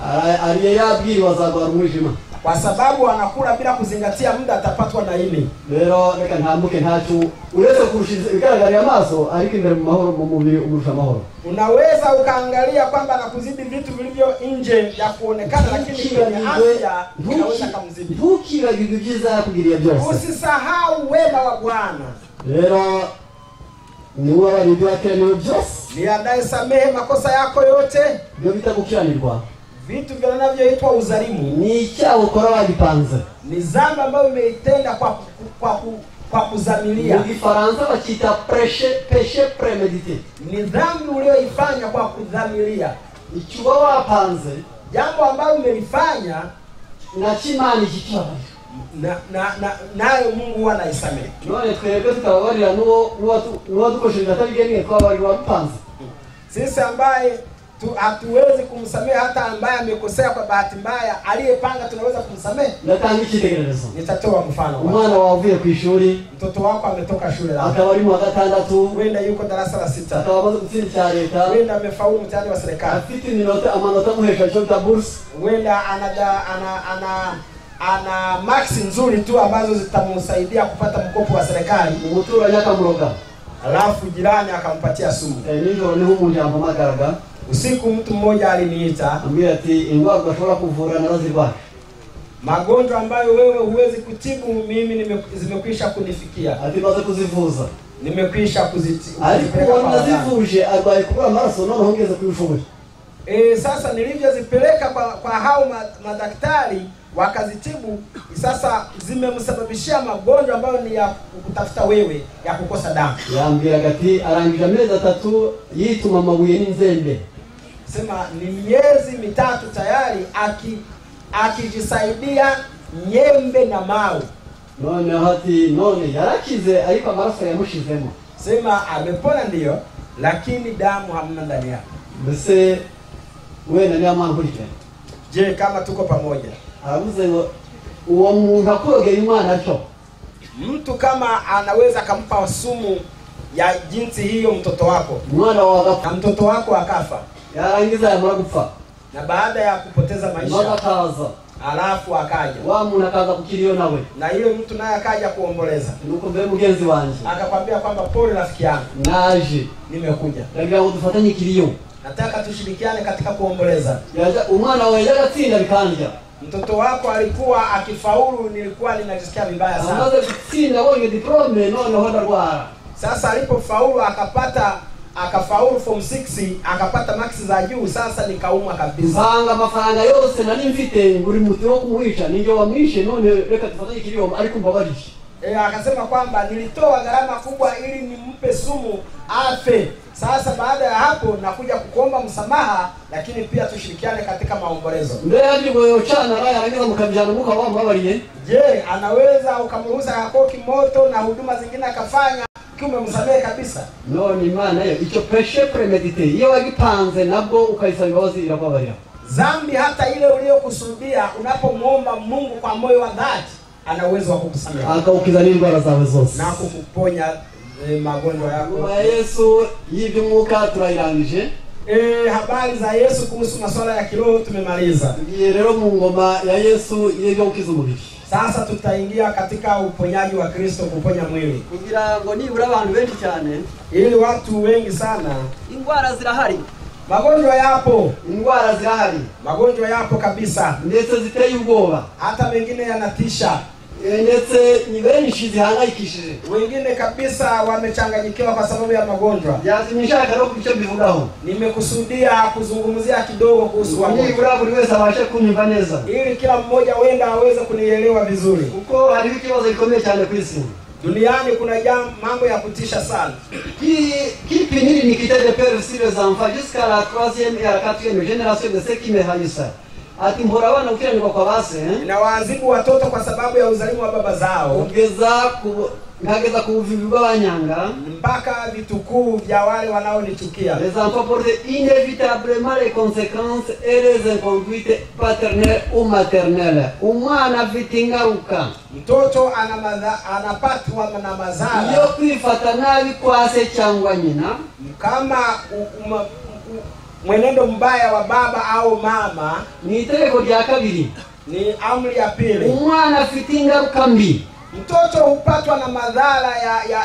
D: Aliye yabwiri wazagwa umwijima.
C: Kwa sababu anakula bila kuzingatia muda atapatwa na ini.
D: Rero reka ntambuke ntacu uretse kurushiza igaragara amaso ariko imbere mu mahoro mu mubiri umurusha amahoro.
C: Unaweza ukaangalia kwamba anakuzidi vitu vilivyo nje ya kuonekana, lakini kwenye afya unaweza kumzidi.
D: Ntukibagirwe ibyiza yakugiriye byose.
C: Usisahau wema wa Bwana.
D: Rero niwe waribyo akeneye byose.
C: Niandae samehe makosa yako yote.
D: Byo bitagukiranirwa.
C: Vitu vinavyoitwa uzalimu
D: ni icyaha ukora wagipanze.
C: Ni dhambi ambayo umeitenda kwa kuzamilia.
D: Mu Gifaransa bakita péché prémédité.
C: Ni dhambi uliyoifanya kwa kudhamiria.
D: Icyo wapanze,
C: jambo ambalo umelifanya
D: na kimani kikiwa
C: nayo Mungu anaisamehe.
D: None twebwe tukabarira nuwo dukoshije atabigeniye kwa bari wapanze.
C: Sisi ambaye hatuwezi kumsamehe hata ambaye amekosea kwa bahati mbaya, aliyepanga tunaweza kumsamehe.
D: Natanga ikitegererezo.
C: Nitatoa mfano.
D: Umwana wavuye ku ishuri,
C: mtoto wako ametoka shule labda.
D: Akaba ari mu gatandatu,
C: wenda yuko darasa la 6.
D: Akaba amaze gutsinda cya leta.
C: Wenda amefaulu mtihani wa serikali.
D: Afite amanota muhesha cyo ta bourse.
C: Wenda ana max nzuri tu ambazo zitamsaidia kupata mkopo wa serikali.
D: Umuturage akamuroga.
C: Alafu jirani akampatia sumu.
D: Nijoro niho umuntu yampamagaraga.
C: Usiku mtu mmoja aliniita,
D: ambia ati ingwara bashobora kuvura narazirwaye.
C: Magonjwa ambayo wewe huwezi kutibu mimi zimekwisha kunifikia.
D: Ati baze kuzivuza.
C: Nimekwisha kuzitibu.
D: Alikuwa nazivuje arwaye kubura amaraso none hongeze kuyishobora.
C: Sasa nilivyozipeleka kwa hao madaktari wakazitibu, sasa zimemsababishia magonjwa ambayo ni ya kutafuta wewe, ya kukosa damu.
D: Yambia gati arangije amezi 3 yituma mabuye n'inzembe.
C: Sema ni miezi 3 tayari akijisaidia nyembe na mawe.
D: None yarakize ariko amaraso yamushizemo.
C: Sema amepona ndio, lakini damu hamna ndani yake.
D: Mbese wewe ni amana kulike.
C: Je, kama tuko pamoja?
D: Aravuze ngo uwo muntu akogeye Imana cyo.
C: Mtu kama anaweza kumpa sumu ya jinsi hiyo mtoto wako,
D: mwana wa
C: na mtoto wako akafa,
D: yarangiza yamara gupfa,
C: na baada ya kupoteza maisha
D: akaza,
C: alafu akaja
D: wa muntu akaza kukiriyo nawe,
C: na yule mtu naye akaja kuomboleza,
D: nuko mbe mugenzi wanje
C: akakwambia kwamba pole rafiki yangu,
D: naje
C: nimekuja,
D: ndagira ngo dufatanye kiriyo,
C: nataka tushirikiane katika kuomboleza.
D: Umwana wewe yagatsinda bikanja,
C: mtoto wako alikuwa akifaulu, nilikuwa ninajisikia vibaya sana.
D: Amaze gutsinda wonge diplome none honda rwara.
C: Sasa alipofaulu akafaulu form 6 akapata max za juu, sasa nikaumwa kabisa.
D: Zanga amafaranga yose nani mfite nguri muti wo kumuhisha ninjo wamwishe none reka tufatanye kiriyo ariko mbabarije.
C: Akasema kwamba nilitoa gharama kubwa ili nimpe sumu afe, Sasa baada ya hapo nakuja kukuomba msamaha, lakini pia tushirikiane katika maombolezo.
D: Ndio ngo chana raya rangiza mukabijana muka wa mabariye.
C: Je, anaweza ukamruhusa akoki moto na huduma zingine akafanya kiume msamehe kabisa?
D: No, ni maana hiyo icho peshe premedite. Hiyo wagipanze nabwo ukaisaba imbabazi irababarira.
C: Dhambi hata ile uliyokusudia, unapomwomba Mungu kwa moyo wa dhati, ana uwezo wa kukusamehe.
D: Akaukiza indwara zawe zose.
C: Na kukuponya magonjwa yako.
D: Kwa Yesu hivi muka turairangije.
C: Habari za Yesu kuhusu masuala ya kiroho tumemaliza.
D: Ngiye rero mu ngoma ya Yesu yebyo ukiza umubiri.
C: Sasa tutaingia katika uponyaji wa Kristo, kuponya mwili.
D: Kugira ngo nibura abantu benshi cyane,
C: ili watu wengi sana.
D: Indwara zirahari.
C: Magonjwa yapo.
D: Indwara zirahari.
C: Magonjwa yapo kabisa.
D: Ndetse ziteye ubwoba.
C: Hata mengine yanatisha.
D: Ndetse ni benshi zihangayikishije.
C: Wengine kabisa wamechanganyikiwa kwa sababu ya magonjwa.
D: Yazimishaka no kubicho bivugaho.
C: Nimekusudia kuzungumzia kidogo kuhusu
D: magonjwa. Nibura buri wese abashe kunyumva neza.
C: Ili kila mmoja wenda aweze kunielewa vizuri.
D: Uko hari ikibazo gikomeye cyane ku isi.
C: Duniani kuna mambo ya kutisha sana.
D: Qui punit l'iniquité des pères sur les enfants jusqu'à la 3e et à la 4e génération de ceux qui me haïssent. Ati mpora abana ukiranirwa kwa base,
C: inawaadhibu watoto kwa sababu ya uzalimu wa baba zao.
D: Ngageza ku buvivi bw'abanyanga
C: mpaka vitukuu vya wale wanaonichukia.
D: Les enfants portent inévitablement les conséquences et les inconduites paternelles ou maternelles. Umwana afite ingaruka.
C: Mtoto anapatwa na madhara
D: yo kwifata nabi kwa se cyangwa nyina,
C: kama mwenendo mbaya wa baba au mama.
D: Ni itegeko rya kabiri,
C: ni amri ya pili.
D: Umwana afite ingaruka mbi.
C: Mtoto hupatwa na madhara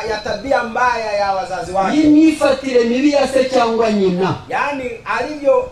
C: ya tabia mbaya ya wazazi wake.
D: Yinifatire mibi ya se cyangwa nyina.
C: Yaani alivyo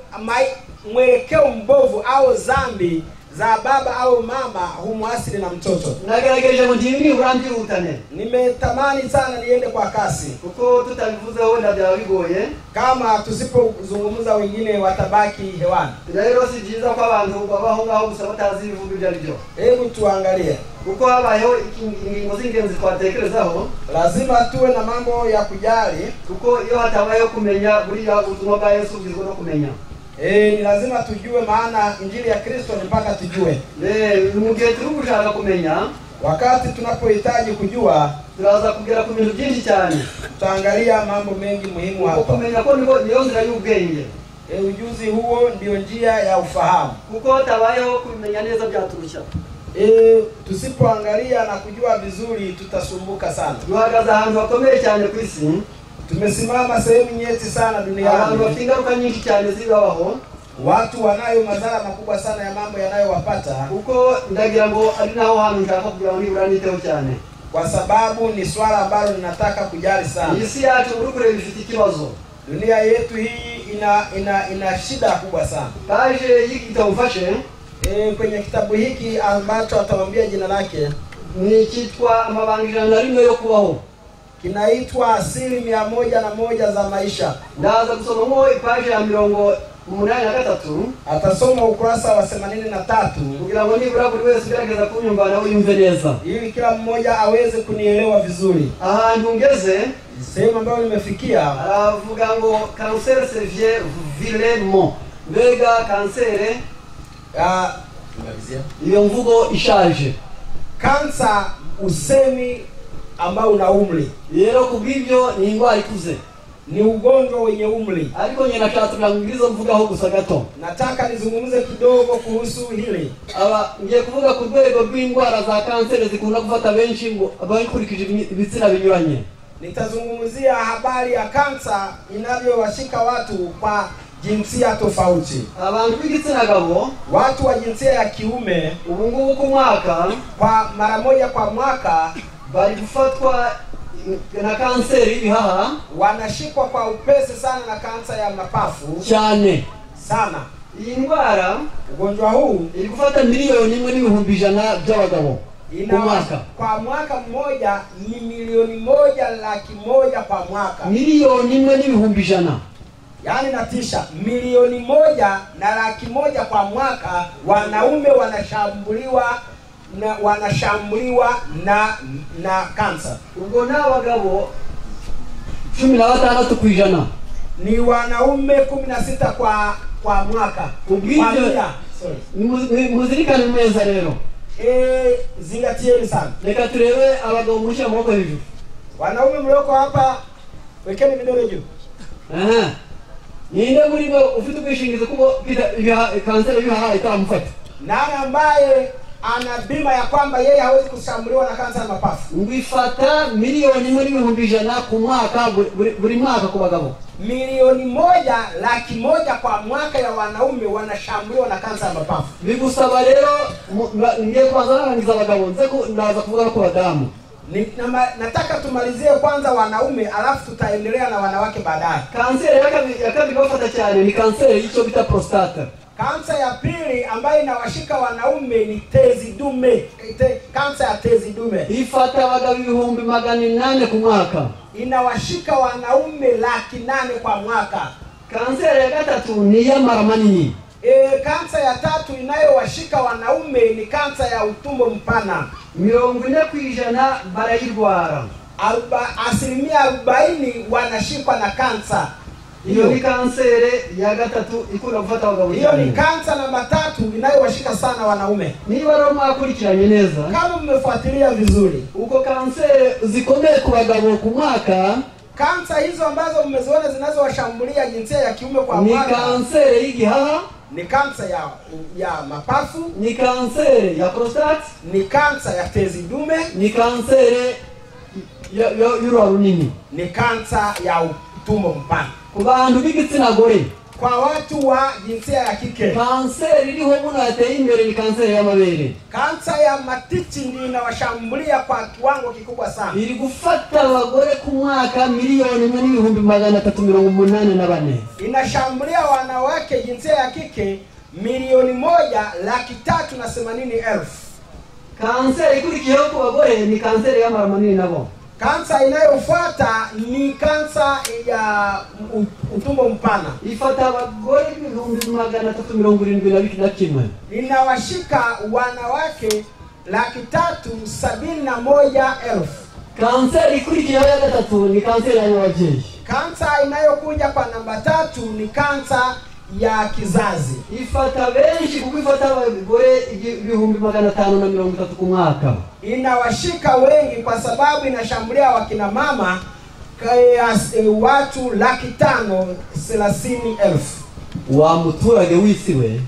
C: mwelekeo mbovu au zambi za baba au mama humuasili na mtoto.
D: Nagerageje mu ndimi urambi utane.
C: Nimetamani sana niende kwa kasi.
D: Kuko tutabivuze wenda bya bigoye.
C: Kama tusipozungumza wengine watabaki hewani.
D: Rero si byiza ko abantu babaho ngaho gusa batazi ibivugo bya byo.
C: Hebu tuangalie.
D: Kuko habayeho ingingo z'ingenzi twatekerezaho.
C: Lazima tuwe na mambo ya kujali.
D: Kuko iyo hatabayeho kumenya buriya ubutumwa bwa Yesu bwizwe no kumenya.
C: Ni lazima tujue, maana injili ya Kristo ni mpaka tujue.
D: Mugihe turi gushaka kumenya,
C: wakati tunapohitaji kujua,
D: turaza kugera ku bintu byinshi cyane.
C: Tutaangalia mambo mengi muhimu hapa.
D: Kumenya ko niyo nzira y'ubwenge.
C: Ujuzi huo ndio njia ya ufahamu.
D: Kuko tabayeho kumenya neza byaturusha.
C: Tusipoangalia na kujua vizuri tutasumbuka sana.
D: Duhagaze ahantu hakomeye cyane ku isi.
C: Tumesimama sehemu nyeti sana duniani.
D: Abantu bafite ingaruka nyinshi cyane zibaho.
C: Watu wanayo madhara makubwa sana ya mambo yanayowapata.
D: Kuko ndagira ngo ari naho hantu nshaka kugira ngo nibura niteho cyane.
C: Kwa sababu ni swala ambalo ninataka kujali sana.
D: Isi yacu muri kure bifite ikibazo.
C: Dunia yetu hii ina shida kubwa sana.
D: Kaje hiki kitamfashe.
C: Kwenye kitabu hiki ambacho atamwambia jina lake
D: ni kitwa amabanga na rimwe yo kubaho.
C: Kinaitwa asili 101 za maisha.
D: Ndaza kusoma mo ipaje ya 83.
C: Atasoma ukurasa wa 83
D: kugira ngo nibura buri wese gerageza kunyumva na uyumve neza,
C: ili kila mmoja aweze kunielewa vizuri.
D: Ahantu ngeze
C: sehemu ambayo nimefikia,
D: aravuga ngo cancer severe vilement. Mbega kansere iyo mvugo ishaje.
C: Kansa usemi ambao una umri.
D: Rero kubw'ibyo ni indwara ikuze,
C: ni ugonjwa wenye umri.
D: Ariko nyina nataturangiza mvugaho gusa gato.
C: Nataka nizungumze kidogo kuhusu hili.
D: Ngiye kuvuga ku rwego rw'indwara za kanseri zikunda gufata benshi ngo abayikurikije ibitsina binyuranye.
C: Nitazungumzia habari ya kansa inavyowashika watu kwa jinsia tofauti.
D: Abantu b'igitsina gabo,
C: watu wa jinsia ya kiume,
D: ubu ngubu ku mwaka,
C: kwa mara moja kwa mwaka
D: bari gufatwa na kanseri y'ibihaha,
C: wanashikwa kwa upesi sana na kansa ya mapafu
D: cyane
C: sana.
D: Iyi ndwara,
C: ugonjwa huu
D: iri gufata miliyoni 1,100,000 by'abagabo
C: kwa mwaka mmoja. Ni 1,100,000 kwa mwaka.
D: 1,100,000.
C: Yaani natisha, 1,100,000 kwa mwaka. Wanaume wanashambuliwa na kansa.
D: Ubwo n'abagabo 16%.
C: ni wanaume 16 kwa mwaka.
D: Muzirikane neza rero.
C: Zingatieni sana.
D: Reka turebe abagabo musha amaboko hejuru.
C: Wanaume mlioko hapa wekeni vidole juu.
D: Ninde muri bo ufite ubwishingizi kuko kanseri bihaha itamufata?
C: Nani ambaye ana bima ya kwamba yeye hawezi kushambuliwa na kansa ya mapafu?
D: Ngwifata milioni muri 100,000 ku mwaka buri mwaka ku bagabo.
C: 1,100,000 kwa mwaka ya wanaume wanashambuliwa na kansa ya mapafu.
D: Bigusaba rero ngiye kwanza narangiza abagabo nzeko ndaza kuvuga ko badamu.
C: Nataka tumalizie kwanza wanaume alafu tutaendelea na wanawake baadaye.
D: Kanseri yakabigofata cyane ni kanseri yico bita prostate.
C: Kansa ya pili ambayo inawashika wanaume ni tezi dume. Kansa ya tezi dume
D: ifata abagabo 800,000 ku mwaka.
C: Inawashika wanaume 800,000 kwa mwaka.
D: Kanseri ya gatatu ni ya mara manini.
C: Kansa ya tatu inayowashika wanaume ni kansa ya utumbo mpana.
D: 40% barayirwara.
C: 40% wanashikwa na kansa.
D: Hiyo ni kanseri ya gatatu ikunda gufata abagabo.
C: Hiyo ni kansa namba 3 inayowashika sana wanaume.
D: Niba rero mwakurikiranye neza,
C: kama mmefuatilia vizuri,
D: uko kanseri zikomeye ku bagabo ku mwaka.
C: Kansa hizo ambazo mmeziona zinazowashambulia jinsia ya kiume kwa mwaka
D: ni kanseri y'igihaha,
C: ni kansa ya mapafu,
D: ni kanseri ya prostate,
C: ni kansa ya tezi dume,
D: ni kanseri y'uruhu runini,
C: ni kansa ya utumbo mpana.
D: Ku bantu b'igitsina gore,
C: kwa watu wa jinsia ya kike,
D: kanseri iriho muno yateye imbere ni kanseri y'amabere.
C: Kansa ya matiti ndio inawashambulia kwa kiwango kikubwa sana.
D: Iri gufata abagore ku mwaka 1,384,000.
C: Inashambulia wanawake jinsia ya kike 1,380,000.
D: Kanseri ikurikiyeho ku bagore ni kanseri y'amara manini nabo.
C: Kansa inayofuata ni kansa ya utumbo mpana.
D: Ifata abagore 371,000.
C: Inawashika wanawake 371,000.
D: Kanseri ikurikiyeho ya gatatu ni kanseri y'ababyeyi.
C: Kansa inayokuja kwa namba 3 ni kansa ya kizazi.
D: Ifata benshi kuko ifata abagore 530 ku mwaka.
C: Inawashika wengi kwa sababu inashambulia wakina mama watu 530,000.
D: Wa muturage wisiwe,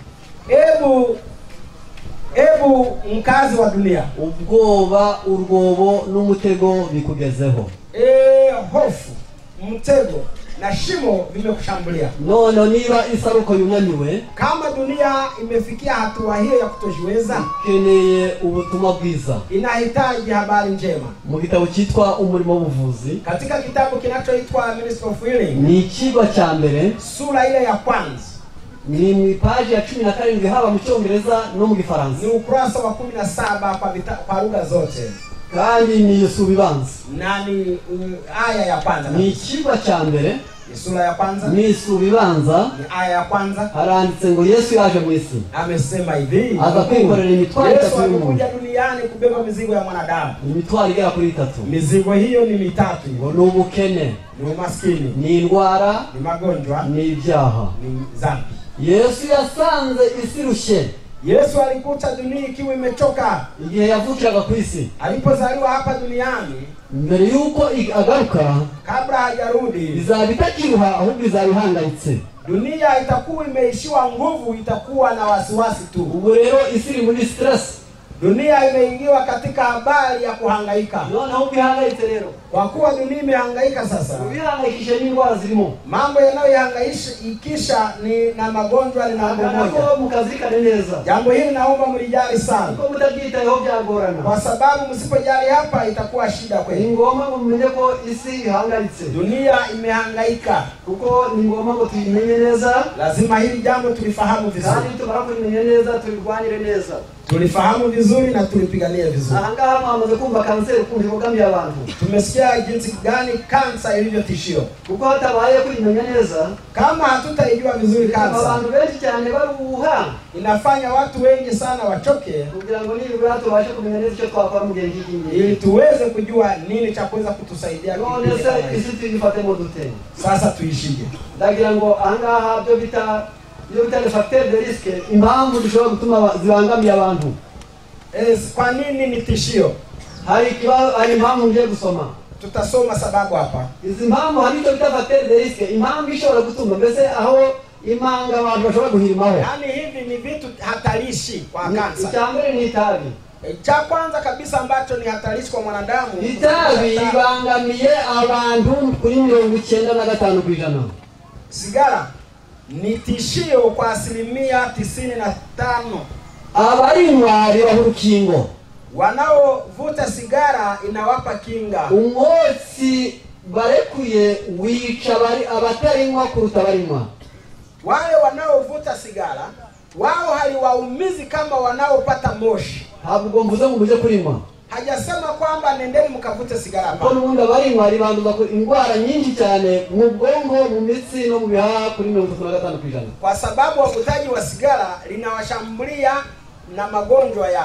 C: ebu mkazi wa dunia,
D: ubwoba, urwobo n'umutego bikugezeho.
C: Hofu, mtego na shimo vimekushambulia.
D: None niba isaruko yunaniwe,
C: kama dunia imefikia hatua hiyo ya kutojiweza,
D: keneye ubutumwa bwiza,
C: inahitaji habari njema.
D: Mu gitabo cyitwa umurimo w'ubuvuzi,
C: katika kitabu kinachoitwa Ministry of Healing,
D: ni ikigo cya mbere,
C: sura ile ya kwanza,
D: ni mu page ya 17 haba mu Cyongereza no mu Gifaransa,
C: ni ukurasa wa 17 kwa lugha zote,
D: kandi ni isubibanza,
C: na ni aya ya kwanza.
D: Ni ikigo cya mbere,
C: ni sura ya kwanza,
D: ni isubibanza,
C: ni aya ya kwanza.
D: Haranditse ngo Yesu yaje mu isi,
C: amesema hivi,
D: aza kwikorera imitwaro 3.
C: Yesu alikuja duniani kubeba mizigo ya mwanadamu.
D: Imitwaro igera kuri 3.
C: Mizigo hiyo ni 3.
D: Ngo ni ubukene,
C: ni umaskini,
D: ni indwara,
C: ni magonjwa,
D: ni ibyaha,
C: ni dhambi.
D: Yesu yasanze isi rushe.
C: Yesu alikuta dunia ikiwa imechoka
D: igihe yavukiraga ku isi.
C: Alipozaliwa hapa duniani,
D: mbere yuko agaruka,
C: kabla hajarudi,
D: bizabitakiruha ahubwo bizabihangayitse.
C: Dunia itakuwa imeishiwa nguvu, itakuwa na wasiwasi tu.
D: Ubu rero isi iri muri stress.
C: Dunia imeingiwa katika habari ya kuhangaika.
D: None aho bihangayitse rero,
C: kwa kuwa dunia imehangaika sasa,
D: bihangayikisha n'indwara zirimo.
C: Mambo yanayohangaisha ni na magonjwa ni mambo moja.
D: Mukazikane neza.
C: Jambo hili naomba mlijali sana.
D: Uko mutabyitayeho byagorana.
C: Kwa sababu msipojali hapa itakuwa shida kweli.
D: Ni ngoma mumenye ko isi ihangayitse.
C: Dunia imehangaika.
D: Kuko ni ngoma ngo tuyimenye neza.
C: Lazima hili jambo tulifahamu vizuri.
D: Kandi tumara kulimenye neza tulirwanire neza.
C: Tulifahamu vizuri na tulipigania vizuri.
D: Ahangaha mwamaze kumva kanseri ukuntu ibogamiye abantu.
C: Tumesikia jinsi gani kansa ilivyo tishio.
D: Kuko hatabaye kuimenya neza,
C: Kama hatutaijua vizuri kansa,
D: abantu benshi cyane baruha,
C: inafanya watu wengi sana wachoke,
D: kugira ngo nibura tubashe kumenya neza icyo twakora mu gihe cy'ingingo.
C: ili tuweze kujua nini cha kuweza kutusaidia
D: None se isi tuyifate mu dute.
C: sasa tuishije.
D: Ndagira ngo ahangaha byo bita le facteur de risque, impamvu dushobora gutuma zibangamiye abantu.
C: Kwa nini ni tishio?
D: Hari impamvu ngiye gusoma.
C: Tutasoma sababu hapa.
D: Izi impamvu hari icyo bita facteur de risque, impamvu ishobora gutuma mbese aho imanga abantu bashobora guhirimaho.
C: Yaani hivi ni vitu hatarishi kwa kansa.
D: Icyambere ni itabi.
C: Cha kwanza kabisa ambacho ni hatarishi kwa mwanadamu,
D: Itabi ibangamiye abantu kuri 95%.
C: Sigara ni tishio kwa 95%.
D: Abarinywa ribaho urukingo.
C: Wanaovuta sigara inawapa kinga.
D: Umwotsi barekuye wica abatarinywa kuruta barinywa.
C: Wale wanaovuta sigara wao haliwaumizi kama wanaopata moshi.
D: Ntabwo mvuze ngo muje kurinywa.
C: Hajasema kwamba nendeni mkavute sigara hapa.
D: Kuko n'ubundi abarinywa ribanduza indwara nyinshi cyane mu bwongo, mu mitsi no mu bihaha kuri 35%.
C: Kwa sababu wavutaji wa sigara linawashambulia na magonjwa ya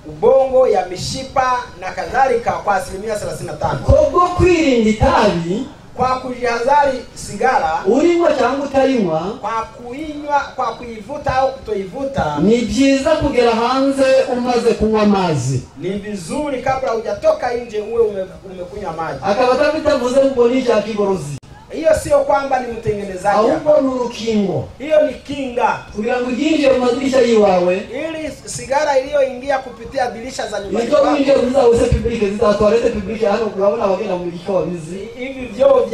C: ubongo, ya mishipa na kadhalika kwa 35%.
D: Kubwo kwirinda itabi,
C: kwa kujihadhari sigara,
D: urinywa cyangwa utarinywa,
C: kwa kuinywa, kwa kuivuta au kutoivuta,
D: ni byiza kugera hanze umaze kunywa amazi.
C: Ni vizuri kabla hujatoka nje uwe umekunywa maji.
D: Akaba atavuze ngo ni cya kigorozi.
C: Hiyo sio kwamba ni mtengenezaji.
D: Ahubwo ni urukingo.
C: Hiyo ni kinga.
D: Kugira ngo ujinje mu madirisha yiwawe,
C: ili sigara iliyoingia kupitia dirisha za nyumba
D: yako, ndio unje uzaweze public zita toilette public hano kunaona wageni mu gikao bizi.
C: Hivi vyoo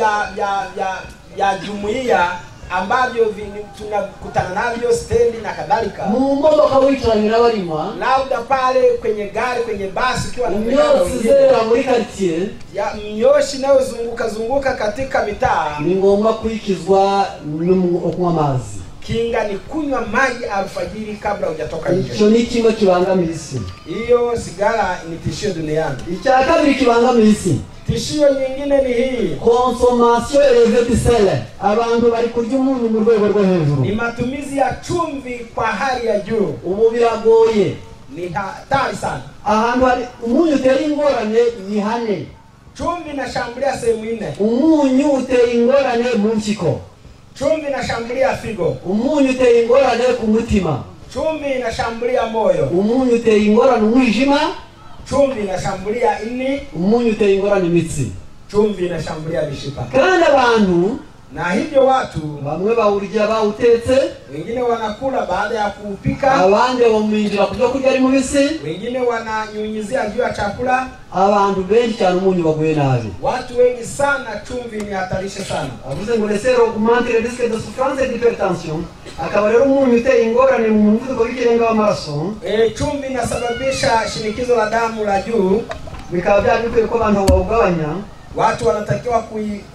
C: vya jumuiya ambavyo tunakutana navyo stendi na kadhalika.
D: Mu modoka wicaranyira barima,
C: labda pale kwenye gari, kwenye basi ukiwa na
D: myoshi zera muri quartier,
C: ya myoshi nayo zunguka katika mitaa,
D: ni ngombwa kuikizwa okunywa amazi.
C: Kinga ni kunywa maji alfajiri kabla hujatoka nje.
D: Ico ni kimwe kibangamira isi.
C: Hiyo sigara ni tishio duniani.
D: Icya kabiri kibangamira isi.
C: Tishio nyingine ni hii,
D: consommation élevée de sel. Abantu bari kurya umunyu mu rwego rwo hejuru.
C: Ni matumizi ya chumvi kwa hali ya juu.
D: Ubu biragoye,
C: ni hatari sana.
D: Ahantu hari umunyu utera ingorane ni hane.
C: Chumvi inashambulia sehemu 4.
D: Umunyu utera ingorane mu mpyiko.
C: Chumvi inashambulia figo.
D: Umunyu utera ingorane ku mutima.
C: Chumvi inashambulia moyo.
D: Umunyu utera ingorane umwijima.
C: Chumvi inashambulia ini.
D: Umunyu utera ingorane imitsi.
C: Chumvi inashambulia mishipa.
D: Kandi abantu,
C: na hivyo watu
D: bamwe bawurya bawutetse,
C: wengine wanakula baada ya kuupika,
D: abandi bamuminjira kubyo kurya ari mubisi,
C: wengine wananyunyizia juu ya chakula.
D: Abantu benshi cyane umunyu baguye nabi.
C: Watu wengi sana chumvi ni hatarisha sana.
D: Avuze ngo lesero augmente le risque de souffrance et d'hypertension. Akaba rero umunyu utera ingorane mu muvuduko w'ikirenga w'amaraso.
C: Chumvi inasababisha shinikizo la damu la juu.
D: Bikaba byabikwiye ko abantu bawugabanya.
C: Watu wanatakiwa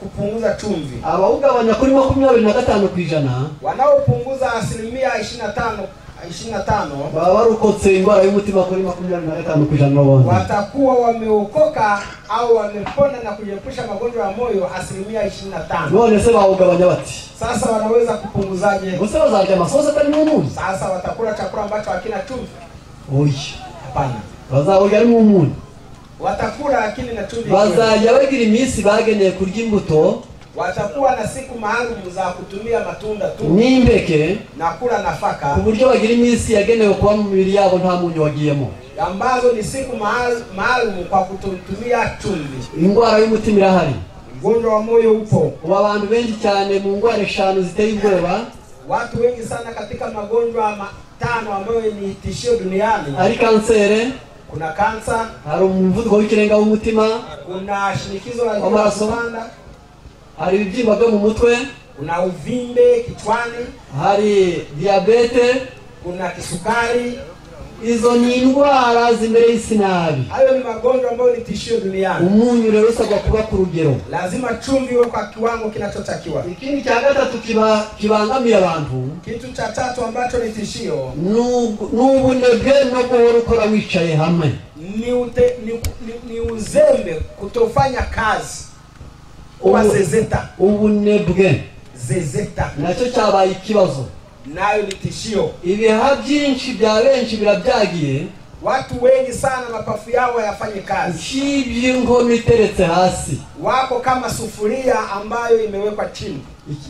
C: kupunguza chumvi.
D: Abawugabanya kuri 25%.
C: Wanaopunguza 25%
D: baba barukotse indwara y'umutima kuri 25%.
C: Watakuwa wameokoka au wamepona na kujiepusha magonjwa ya moyo 25%.
D: None se bawugabanya bati?
C: Sasa wanaweza kupunguzaje?
D: Bose bazarya amasosa atari mu munyu.
C: Sasa watakula chakula ambacho hakina chumvi? Hapana.
D: Bazawurya ari mu munyu.
C: Watakula lakini na chumvi.
D: Bazajya bagira iminsi bageneye kurya imbuto.
C: Watakuwa na siku maalum za kutumia matunda tu.
D: N'impeke.
C: Na kula nafaka.
D: Ku buryo bagira iminsi yagenewe kuba mu mibiri yabo nta munyu wagiyemo.
C: Ambazo ni siku maalum kwa kutumia chumvi.
D: Indwara y'umutima irahari.
C: Ugonjwa wa moyo upo.
D: Abantu benshi cyane mu ndwara 5 ziteye ubwoba.
C: Watu wengi sana katika magonjwa 5 ambayo ni tishio duniani.
D: Ari kansere.
C: Kuna kansa,
D: hari umuvuduko w'ikirenga w'umutima,
C: kuna shinikizo la damu kupanda,
D: hari ibibyimba byo mu mutwe,
C: kuna uvimbe kichwani,
D: hari diabete,
C: kuna kisukari,
D: izo ni indwara zimereye isi nabi.
C: Hayo ni magonjwa ambayo ni tishio duniani.
D: Umunyu rero usabwa kuba ku rugero.
C: Lazima chumvi iwe kwa kiwango kinachotakiwa.
D: Ikindi cya gatatu kibangamiye abantu,
C: Kitu cha tatu ambacho ni tishio
D: n'ubunebwe no guhora ukora wicaye hamwe.
C: ni uzembe, kutofanya kazi, zezeta.
D: Ubunebwe
C: zezeta
D: nacyo cyabaye ikibazo,
C: nayo ni tishio.
D: Ibiha byinshi bya benshi birabyagiye,
C: watu wengi sana mapafu yao hayafanye kazi.
D: Shibye inkono iteretse hasi,
C: wako kama sufuria ambayo imewekwa chini.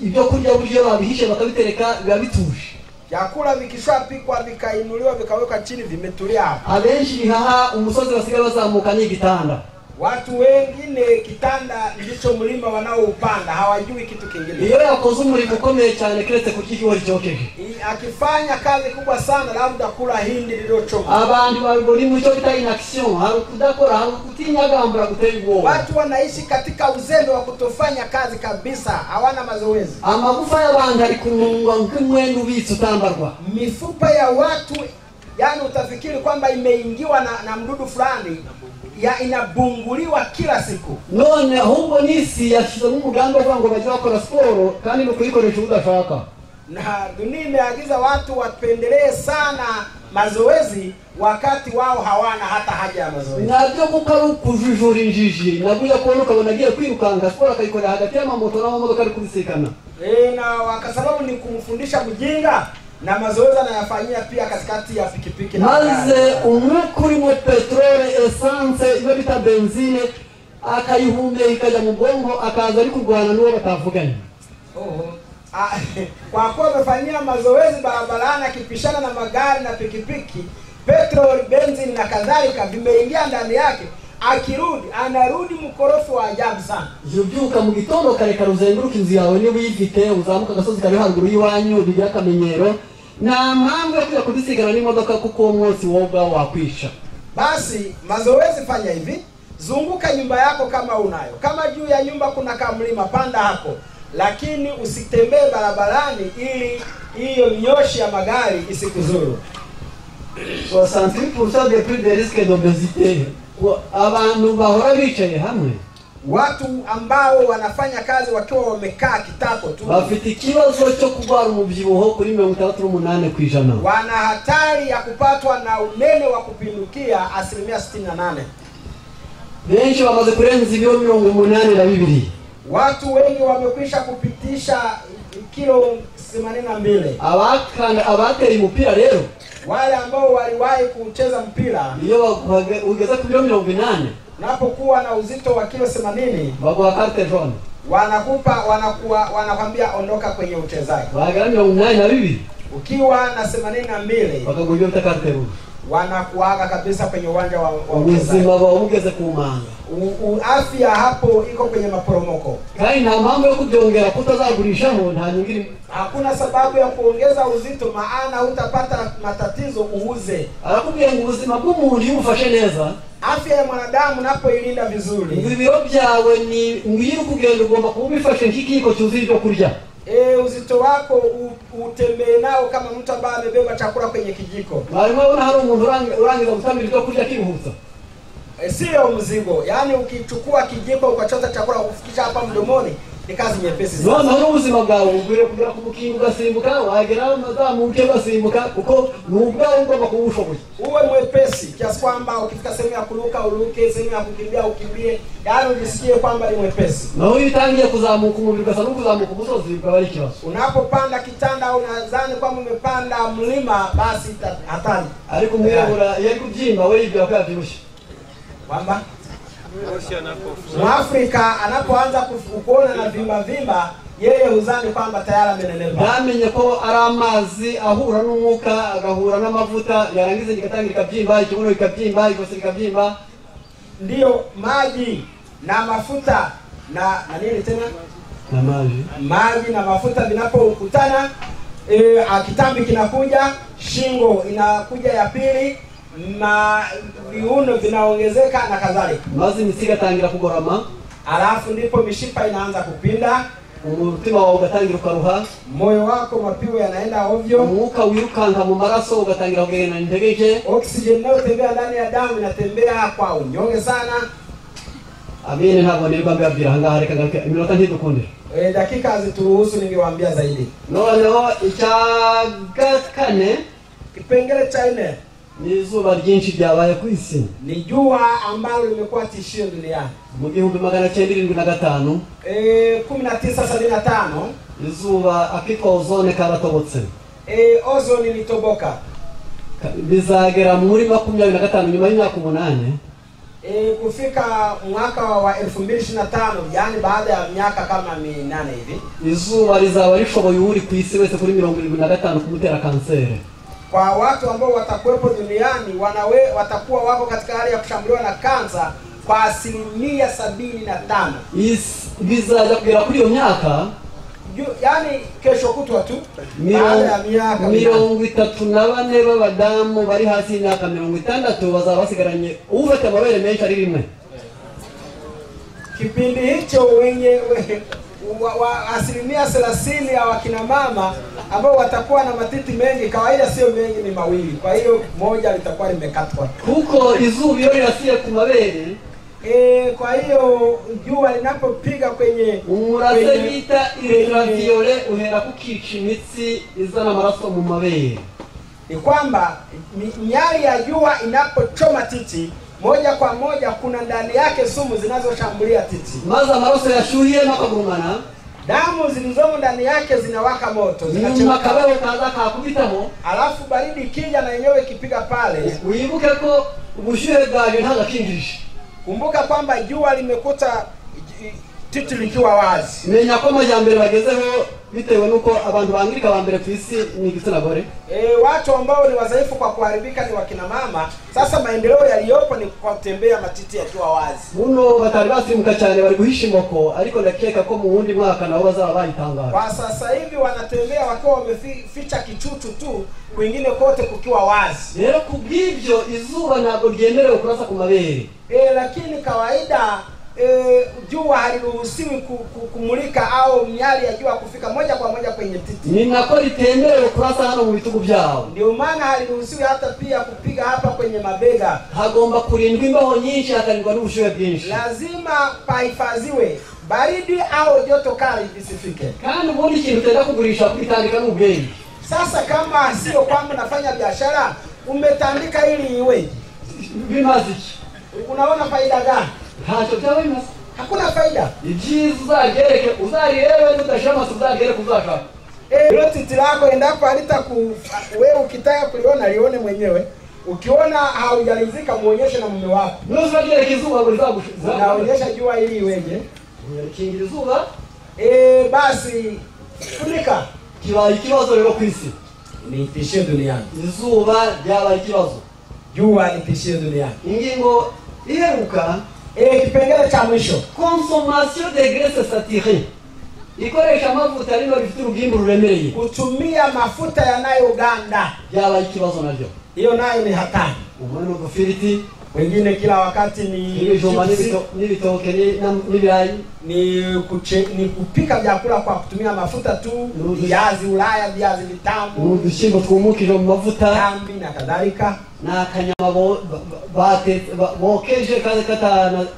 D: Ibyo kurya buryo babihishe bakabitereka biba bituje.
C: Vyakula vikishapikwa vikainuliwa vikawekwa chini vimetulia hapo.
D: Abenshi bihaha umusozi basigaye bazamuka n'igitanda.
C: Watu wengine kitanda ndicho mlima wanaoupanda, hawajui kitu kingine.
D: Iyo yakoze umurimo ukomeye cyane kiretse kurya ikigori cyokeje,
C: akifanya kazi kubwa sana labda kula hindi lililochomwa.
D: Abantu babiri mu cyo bita inaction, hari kudakora, hari kutinyagambura gutera ubwoba.
C: Watu wanaishi katika uzembe wa kutofanya kazi kabisa, hawana mazoezi.
D: Amagufa y'abantu ari kumungwa nk'umwenda ubitse utambarwa.
C: Mifupa ya watu, yani utafikiri kwamba imeingiwa na mdudu fulani, ya inabunguliwa kila siku.
D: None ahubwo nisi yashize mu mugambo ngo bajye bakora sport kandi no kuyikoresha udashaka.
C: Na dunia imeagiza watu wapendelee sana mazoezi wakati wao hawana hata haja ya mazoezi.
D: Nabyo kuko kujujura injiji, nabuye kubona ukabona agiye kwirukanga sport akayikorera hagati y'amamoto n'amamodoka ari kubisikana.
C: Na kwa sababu ni kumfundisha mjinga, na mazoezi anayafanyia pia katikati ya pikipiki na
D: maze umwuka urimo petrole, essence, ibyo bita benzine akayihumye ikaja mu bwongo, akaza ari kurwana n'uwo batavuganye.
C: Kwa kuwa amefanyia mazoezi barabarani akipishana na magari na pikipiki, petrol, benzine na kadhalika vimeingia ndani yake, akirudi anarudi mkorofu wa ajabu sana.
D: Yubyuka mu gitondo kare karuzenguruka inzu yawe niba uyifite, uzamuka gasozi kare haruguru y'iwanyu bigira akamenyero, na mpamvu yo kujya kubisigana n'imodoka kuko uwo munsi woga wakwisha.
C: Basi mazoezi fanya hivi, zunguka nyumba yako kama unayo. Kama juu ya nyumba kuna kamlima, panda hapo. Lakini usitembee barabarani ili hiyo mioshi ya magari isikuzuru.
D: 68% des plus de risques d'obésité. Abantu bahora bicaye hamwe,
C: watu ambao wanafanya kazi wakiwa wamekaa kitako tu,
D: bafite ikibazo cyo kurwara umubyibuho kuri 68%.
C: Wana hatari ya kupatwa na unene wa kupindukia 68%.
D: Benshi bamaze kurenza ibiro 82.
C: Watu wengi wamekwisha kupitisha kilo 82.
D: Abatera umupira rero,
C: wale ambao waliwahi kucheza mpira,
D: iyo ugeza ku biro 80,
C: unapokuwa na uzito wa kilo 80,
D: bagwa carte jaune,
C: wanakwambia ondoka kwenye uchezaji.
D: Bagara 82,
C: ukiwa na 82
D: bakagujya uta carte rouge,
C: wanakuaga kabisa kwenye uwanja wa
D: ubuzima baugeze kumanga.
C: Afya hapo iko kwenye maporomoko.
D: Kandi nta mpamvu yo kubyongera kutazagurishaho, nta nyingiri.
C: Hakuna sababu ya kuongeza uzito, maana utapata matatizo uuze.
D: Arakubwiye ngo ubuzima bw'umuntu yumufashe neza,
C: afya ya mwanadamu napoilinda vizuri,
D: ibiro byawe ni ngwira kugenda ugomba kubifashe nk'ikiko cyuzuye ibyo kurya.
C: Uzito wako utembee nao kama mtu ambaye amebeba chakula kwenye kijiko.
D: Barimo bona hari umuntu urangiza gutamira ibyo kurya kibuhuza.
C: Sio mzigo. Yaani ukichukua kijiko ukachota chakula kufikisha hapa mdomoni ni kazi nyepesi sana.
D: None ubuzima bwawe ubwire kugira kumukinga ugasimbuka, wagera mazamu uke basimbuka kuko nubwawe ugomba kubushoboye.
C: Uwe mwepesi kiasi kwamba ukifika sehemu ya kuruka uruke, sehemu ya kukimbia ukimbie, yaani ujisikie kwamba ni mwepesi.
D: Na wewe utangiye kuzamuka umubiri ugasanga kuzamuka umusozi bikaba ari kibazo.
C: Unapopanda kitanda au unadhani kwamba umepanda mlima, basi hatari.
D: Ariko umwirabura yari kubyimba wewe ibyo yakavyibushye.
C: Kwamba Mwafrika anapoanza kuona na vimba yeye huzani kwamba tayari amenenepa.
D: Namenye ko ari amazi ahura n'umwuka agahura n'amavuta yarangize gigatangirika byimba, ikibuno kikabyimba, igose kikabyimba.
C: Ndio maji na mafuta na nini tena?
D: Na
C: maji na mafuta vinapokutana, kitambi kinakuja, shingo inakuja ya pili, na viuno vinaongezeka na kadhalika.
D: Mazi misiga tangira kugorama,
C: alafu ndipo mishipa inaanza kupinda,
D: umutima wawe ugatangira ukaruha,
C: moyo wako mapigo yanaenda ovyo,
D: umwuka wirukanka mu maraso ugatangira kugenda integeje,
C: oxygen inayotembea ndani ya damu inatembea kwa unyonge sana.
D: Amini ntabwo nirwa mbabwira hangaha reka garuke iminota ntidukundira.
C: Dakika hazituruhusu ningewaambia zaidi.
D: Noneho icyagakane
C: Kipengele cha 4
D: ni izuba ryinshi ryabaye ku isi.
C: Ni jua ambalo limekuwa tishio duniani.
D: Mu 1975
C: 1975
D: izuba akitwa ozone karatobotse.
C: Ozone ilitoboka.
D: Bizagera muri 25 nyuma y'imyaka 8.
C: Kufika mwaka wa 2025, yani baada ya miaka kama 8 hivi,
D: izuba rizaba rishoboye uri ku isi wese kuri 75 kumutera kanseri.
C: Kwa watu ambao watakuwepo duniani watakuwa wako katika hali ya kushambuliwa na kansa kwa 75%.
D: Bizaja kugera kuri iyo myaka,
C: yani kesho kutwa tu baada ya miaka
D: 34 b'abadamu bari hasi y'imyaka 60 bazaba basigaranye ufite amabere menshi ari rimwe.
C: Kipindi hicho wenye 30% ya wakina mama ambao watakuwa na matiti mengi, kawaida sio mengi, ni mawili. Kwa hiyo moja litakuwa limekatwa.
D: Kuko izuba iyo rirasiye ku mabere,
C: kwa hiyo jua linapopiga kwenye
D: umurase bita ultraviolet uhera kukica imitsi izana amaraso mu mabere.
C: Ni kwamba miali ya jua inapochoma titi, moja kwa moja kuna ndani yake sumu zinazoshambulia titi.
D: Maza amaraso yashuhiye makagurumana,
C: damu zilizomo ndani yake zinawaka moto,
D: zinachoma kabao kaza kakubitamo,
C: alafu baridi kija na yenyewe ikipiga pale.
D: Wibuke ko ubushuhe bwaje ntaga kinjisha.
C: Kumbuka kwamba jua limekuta titi likiwa wazi.
D: Menya ko majambere bagezeho bitewe nuko abantu bangirika bambere ku isi ni igitsina gore.
C: Watu ambao ni wadhaifu kwa kuharibika ni wakina mama. Sasa maendeleo yaliyopo ni kwa kutembea matiti yakiwa wazi.
D: Muno batari basimuka cyane bari guhishimoko, ariko ndakeka ko mu wundi mwaka nabo bazaba bayitangaza.
C: Kwa sasa hivi wanatembea wakiwa wameficha kichuchu tu, kwingine kote kukiwa wazi.
D: Rero kubw'ibyo izuba ntabwo ryemerewe kurasa ku mabere.
C: Lakini kawaida jua haliruhusiwi kumulika au miali ya jua kufika moja kwa moja kwenye titi.
D: Ni nako litemerewe kurasa hano mu bitugu byao.
C: Ndio maana haliruhusiwi hata pia kupiga hapa kwenye mabega.
D: Hagomba kurindwa imbaho nyinshi hakarindwa n'ubushuhe bwinshi.
C: Lazima pahifadhiwe baridi au joto kali visifike.
D: Kandi ubundi ikintu tenda kugurisha kubitandika n'ubwenge.
C: Sasa kama sio kwamba nafanya biashara, umetandika ili iweje?
D: Bimaze iki?
C: Unaona faida gani?
D: Ntacyo byawe bimaze.
C: Hakuna faida.
D: Ibyiza uzagereke, uzarirewe tudashama tuzagereke uzashaka.
C: Hilo titi lako endapo wewe ukitaka kuliona lione mwenyewe. Ukiona haujalizika muonyeshe na mume wako.
D: Nuzagereke izuba ngo rizagushuza.
C: Naonyesha jua ili iweje?
D: Kingira izuba.
C: Basi funika.
D: Kibaye ikibazo rero ku isi.
C: Ni tishio duniani.
D: Izuba ryabaye ikibazo.
C: Jua ni tishio duniani.
D: Ingingo iheruka,
C: kipengele cha mwisho,
D: consommation de graisse saturée. Ikoresha amavuta rino rifite urugimbu ruremereye.
C: Kutumia mafuta yanayoganda
D: ryabaye ikibazo naryo.
C: Hiyo nayo ni hatari.
D: Umwana udufiriti,
C: wengine kila wakati ni
D: ibijumba n'ibitoke n'ibirayi,
C: ni kupika vyakula kwa kutumia mafuta tu, viazi Ulaya, viazi vitamu,
D: udushyimbo twumukije mu mavuta,
C: tambi na kadhalika,
D: na kanyama bokeje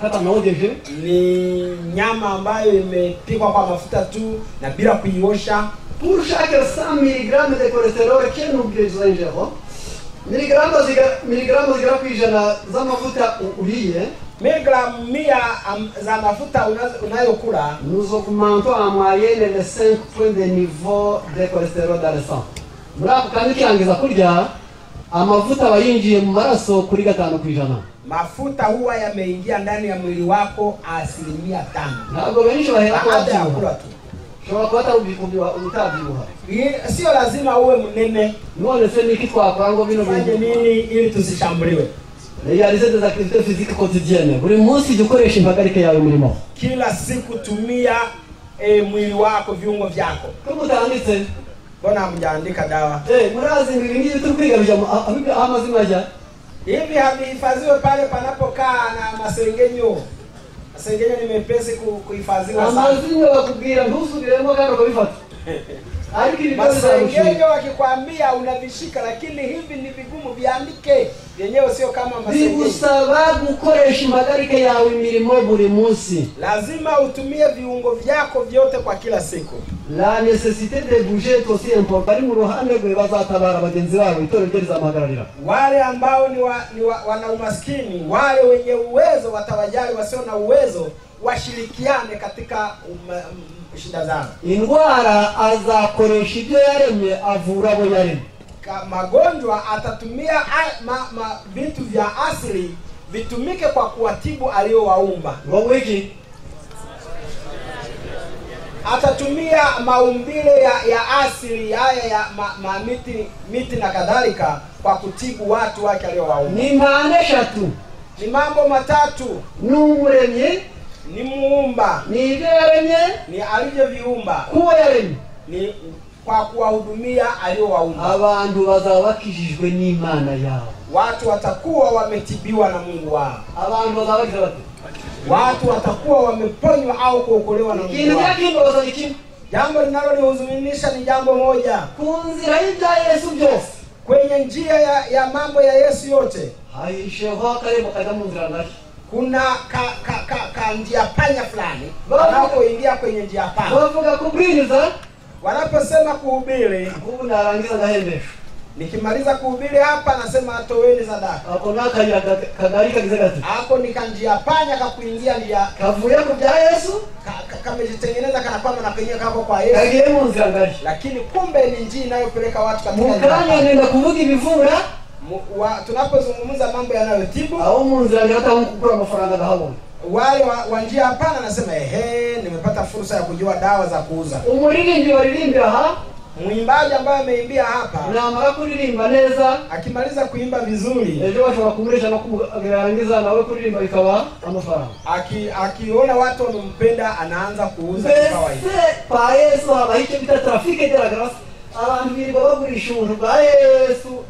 D: katanogeje,
C: ni nyama ambayo imepikwa kwa mafuta tu na bila kuiosha.
D: Pour chaque 100 mg de cholestérol que nous besoin miligramu zigera ku ijana z'amavuta uriye,
C: miligramu 100 za mafuta unayokula,
D: nous augmentons en moyenne les 5 points de niveau de cholestérol dans le sang. Muri ako kandi kirangiza kurya amavuta bayinjiye mu maraso kuri 5%.
C: Mafuta huwa yameingia ndani ya mwili wako 5%.
D: Ntabwo benshi bahera
C: kwa kula tu.
D: Shobora kwata ubitabibuha.
C: Sio lazima uwe mnene.
D: None se niki twakora ngo bino
C: bintu nini ili tusishambuliwe.
D: Réaliser des activités physiques quotidiennes. Buri munsi dukoresha impagarike yawe umurimo.
C: Kila siku tumia mwili wako, viungo vyako.
D: Kama utaanditse,
C: mbona hamjaandika dawa?
D: Murazi ngibi turi kwiga bija amazima aja.
C: Hivi havihifadhiwe pale panapokaa na masengenyo. Masengenyo ni mepesi kuhifadhiwa sana.
D: Amazinyo bakubwira ntusubiremo kandi ukabifata.
C: Masengenyo wakikwambia unavishika, lakini hivi ni vigumu viandike. Yenyewe sio kama masengenyo.
D: Bigusaba gukoresha impagarike yawe imirimo buri munsi.
C: Lazima utumie viungo vyako vyote kwa kila siku.
D: La nécessité de bouger est aussi importante. Mu ruhande rwe bazatabara bagenzi babo itorero ry'izamagararira.
C: Wale ambao wana umaskini, wale wenye uwezo watawajali wasio na uwezo, washirikiane katika shida zao.
D: Indwara azakoresha ibyo yaremye avura abo yaremye.
C: Magonjwa atatumia vitu vya asili vitumike kwa kuwatibu aliowaumba.
D: Waweki
C: atatumia maumbile ya asili haya ya miti na kadhalika kwa kutibu watu wake aliowaumba.
D: Ni maana eshatu.
C: Ni mambo matatu.
D: N'umuremye,
C: ni muumba,
D: ni ibyo yaremye,
C: ni alivyoviumba,
D: kuwa yaremye,
C: ni kwa kuwahudumia aliowaumba.
D: Abantu bazaba bakijijwe n'Imana yao.
C: Watu watakuwa wametibiwa na Mungu wao.
D: Abantu bazaba bakijijwe bate?
C: Watu watakuwa wameponywa au kuokolewa na Mungu wao. Jambo linalonihuzunisha ni jambo moja.
D: Kunzira y'ibya Yesu byose,
C: kwenye njia ya mambo ya Yesu yote,
D: haisheho kare mukajya mu nzira ngari.
C: Kuna ka njia panya fulani wanapoingia kwenye njia panya.
D: Bavuga kubwiriza,
C: wanaposema kuhubiri,
D: ngubu narangiza gahembesho.
C: Nikimaliza kuhubiri hapa nasema atoweni sadaka.
D: Hapo nakaya kagari kagize gati.
C: Hapo ni kanjia panya kakuingia njia.
D: Kavuye ku bya Yesu,
C: kamejitengeneza kana kwamba na penye kako kwa Yesu.
D: Kagiye mu nzira ngari.
C: Lakini kumbe ni njia inayopeleka watu katika njia.
D: Mukanya nenda kuvuga ibivura.
C: Tunapozungumza mambo yanayotibu,
D: au mu nzira ngari hata kukura amafaranga gahabona.
C: Wale wa njia hapana nasema nimepata fursa ya kujua dawa za kuuza.
D: Umuririmbyi waririmbira aha,
C: mwimbaji ambaye ameimbia hapa,
D: namara kuririmba neza,
C: akimaliza kuimba vizuri,
D: ejo bashobora kumuresha no kurangiza nawe kuririmba bikaba amafaranga.
C: Akiona watu wanampenda anaanza kuuza kipawa hicho.
D: Pa Yesu haba hicho bita trafike de la grâce. Abantu birirwa bagurisha ubuntu bwa Yesu.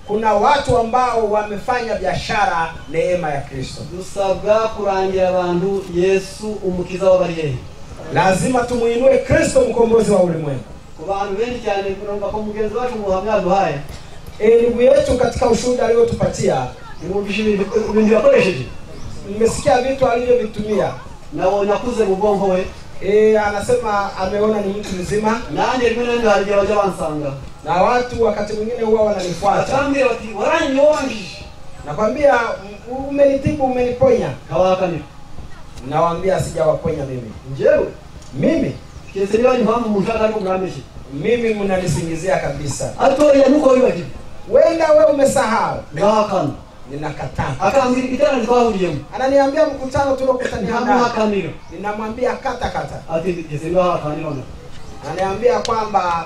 C: Kuna watu ambao wamefanya biashara neema ya Kristo.
D: Dusabwa kurangira abantu Yesu umukiza w'abariye.
C: Lazima tumuinue Kristo mkombozi wa ulimwengu.
D: Ku bantu benshi cyane kurumva ko mugenzi wacu muhamya duhaye.
C: Ndugu yetu katika ushuhuda aliotupatia,
D: nimubisha ibintu yakoresheje.
C: Nimesikia vitu alivyovitumia.
D: Naona kuze mubongo we.
C: Anasema ameona ni mtu mzima.
D: Nanje rimwe ndio haje waje bansanga.
C: Na watu wakati mwingine huwa wananifuata.
D: Atambie wati waranyonji.
C: Nakwambia umenitibu, umeniponya.
D: Hawakani.
C: Nawaambia sijawaponya mimi.
D: Njewe
C: mimi
D: keselewa ni mama mshaka ariko mrameshi.
C: Mimi mnanisingizia kabisa.
D: Atori yanuko yibaki.
C: Wenda wewe umesahau.
D: Ngahakana.
C: Ninakataa.
D: Akaambia kitana twahuriyemo.
C: Ananiambia mkutano tulokutania hapa.
D: Ninamuhakanira.
C: Ninamwambia kata.
D: Ati keselewa hakanira.
C: Ananiambia kwamba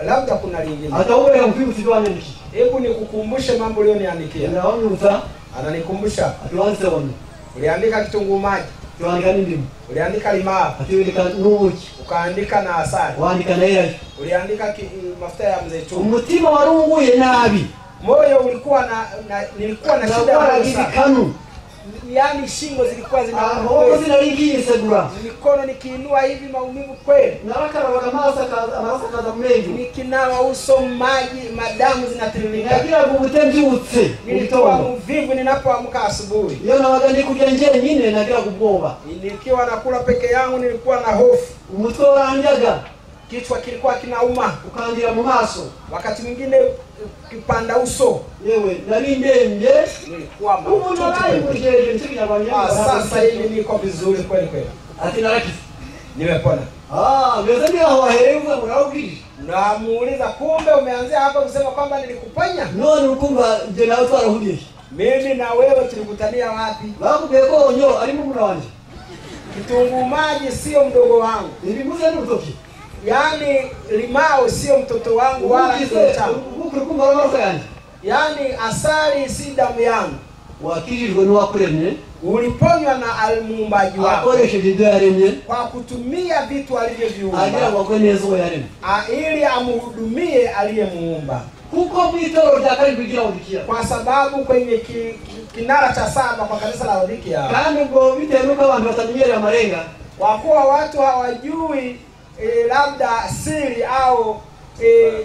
C: labda kuna lingine.
D: Hata wewe mfimu sijwane niki.
C: Hebu nikukumbushe mambo ulioniandikia.
D: Naona
C: ananikumbusha.
D: Atuanze wone.
C: Uliandika kitunguu maji.
D: Tuandika ndimu.
C: Uliandika limao.
D: Atiweka nuki.
C: Ukaandika na asali.
D: Waandika na ila.
C: Uliandika mafuta ya mzeituni.
D: Umutima warunguye nabi.
C: Moyo ulikuwa nilikuwa na shida
D: ya kanu.
C: Yaani shingo zilikuwa
D: zinauma. Zinaingia segura.
C: Mikono nikiinua hivi maumivu kweli.
D: Naraka wakamasa kaza mengi.
C: Nikinawa uso maji, madamu zinatiririka.
D: Na kila kubutemji utse.
C: Nilikuwa mvivu ninapoamka asubuhi.
D: Yo na wagandi kujenje nyine na kila kuboba.
C: Nikiwa nakula peke yangu nilikuwa na hofu.
D: Umutwe waranjaga.
C: Kichwa kilikuwa kinauma,
D: ukandira mu maso.
C: Wakati mwingine kipanda uso.
D: Yewe nari ndemye
C: nilikuwa
D: mafuta. Unaje ntinya banya.
C: Sasa hivi niko vizuri kweli.
D: Ati naraki.
C: Nimepona.
D: Mzee ndio hawaelewa mnaogi.
C: Namuuliza kumbe umeanzia hapa kusema kwamba nilikuponya?
D: No nikumba je na watu warahudi.
C: Mimi na wewe tulikutania wapi?
D: Bakubeko onyo ari mu muna wanje.
C: Kitunguu maji sio mdogo wangu.
D: Nilimuza ni utoki.
C: Yaani limao sio mtoto wangu wala mtoto wangu. Yaani asali si damu yangu.
D: Wakirirwe ni wakuremye.
C: Uliponywa na alimuumbaji wako.
D: Akoresheje ibyo yaremye.
C: Kwa kutumia vitu alivyoviumba.
D: Agira wako nezo yaremye.
C: Ili amhudumie aliyemuumba.
D: kuko mwitoro rya karindwi ry'Laodikiya,
C: kwa sababu kwenye kinara cha 7 kwa kanisa la Laodikia,
D: kandi ngo bitewe n'uko abantu batamenyereye amarenga,
C: kwa kuwa watu hawajui labda siri au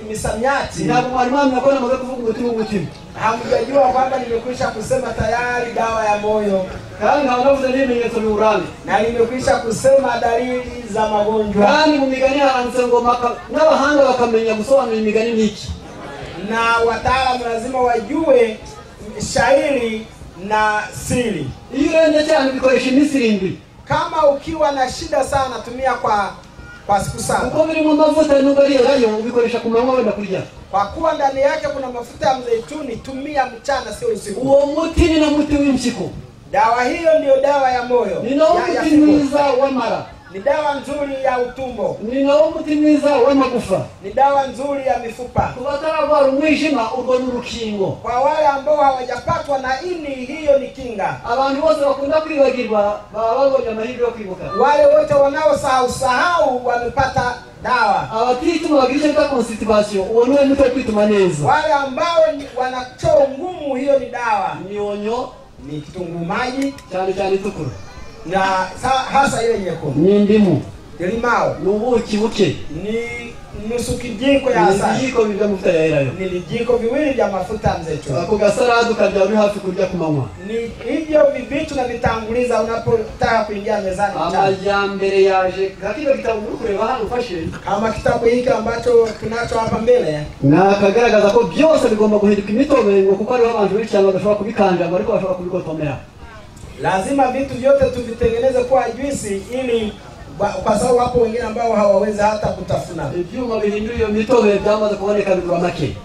C: misamiati,
D: ntabwo mwarimu mnakona maze kuvuga umutima w'umutima,
C: hamjajua kwamba nimekwisha kusema tayari dawa ya moyo,
D: kandi hanavuze n'ibimenyetso biwuranga,
C: na nimekwisha kusema dalili za magonjwa,
D: kandi mu migani handitse ngo n'abahanga bakamenya gusobanura imigani n'iki,
C: na wataalamu lazima wajue shairi na siri.
D: Iyo urenze cyane bikoresha iminsi 7.
C: Kama ukiwa na shida sana tumia kwa siku 7.
D: Uko biri mu mavuta n'ubari yayo ubikoresha ku manywa wenda kurya.
C: Kwa kuwa ndani yake kuna mafuta ya mzeituni, tumia mchana sio usiku.
D: Uwo muti ni na muti w'impyiko.
C: Dawa hiyo ndio dawa ya moyo.
D: Ni nawo muti mwiza w'amara.
C: Ni dawa nzuri ya utumbo.
D: Ni nawo muti mwiza w'amagufa.
C: Ni dawa nzuri ya mifupa.
D: Kubatarabara umwijima urwo n'urukingo.
C: Kwa wale ambao hawajapatwa na ini, hiyo ni kinga.
D: Abantu bose bakunda kwibagirwa baba babonye amahirwe yo kwibuka.
C: Wale wote wanaosahau wamepata dawa.
D: Abatituma bagisha kwa constipation uwo niwe muti wo kwituma neza.
C: Wale ambao wana choo ngumu, hiyo ni dawa.
D: Nyonyo
C: ni kitunguu maji
D: cyane itukura,
C: na hasa ile nyekundu
D: ni ndimu,
C: limao,
D: n'ubuki buke,
C: ni nusu kijiko ya asali,
D: kijiko vya mafuta ya elayo,
C: ni vijiko viwili vya mafuta ya mzeituni.
D: Ako gasaradu kajya uri hafi kurya ku manywa.
C: Ni hivyo vibitu na vitanguliza unapotaka kuingia mezani.
D: Amajyambere yaje katika kitabu kureba hano ufashe,
C: kama kitabu hiki ambacho tunacho hapa mbele,
D: na kagaragaza ko byose bigomba guhinduka imitobe ngo kuko ari abantu benshi cyane badashobora kubikanja ariko bashobora kubikotomera.
C: Lazima vitu vyote tuvitengeneze kwa juisi, ili kwa sababu hapo wengine ambao hawawezi hata kutafuna.
D: Ibyuma bihindura iyo mitobe byamaze kuboneka bigura make.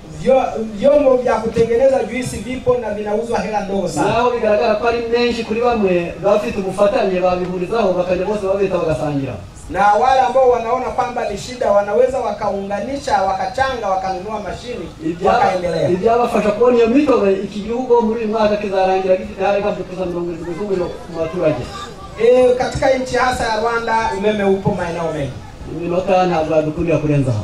C: Vyombo vya kutengeneza juisi vipo na vinauzwa hela ndogo sana.
D: Naho bigaragara ko ari menshi kuri bamwe bafite ubufatanye babihurizaho bakajya bose babita bagasangira.
C: Na wale ambao wanaona kwamba ni shida wanaweza wakaunganisha, wakachanga, wakanunua mashini, wakaendelea.
D: Ibyabafasha kubona iyo mitobe iki gihugu muri uyu mwaka kizarangira gifite hari kabisa 70% mu baturage.
C: Katika nchi hasa ya Rwanda umeme upo maeneo mengi.
D: Minota ntabwo dukundiye kurenza aha.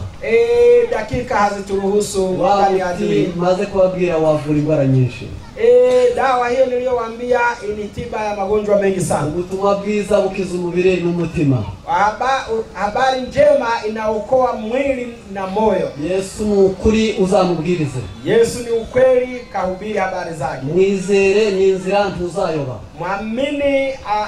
C: Dakika hazituruhusu
D: ndani ya hii maze kubabwira wavura indwara nyinshi.
C: Dawa hiyo niliyowaambia ni tiba ya magonjwa mengi sana.
D: Ubutumwa bwiza bukiza umubiri n'umutima.
C: Habari njema inaokoa mwili na moyo.
D: Yesu ni ukuri uzamubwirize.
C: Yesu ni ukweli, kahubiri habari zake.
D: Mwizere ni inzira ntuzayoba.
C: Mwamini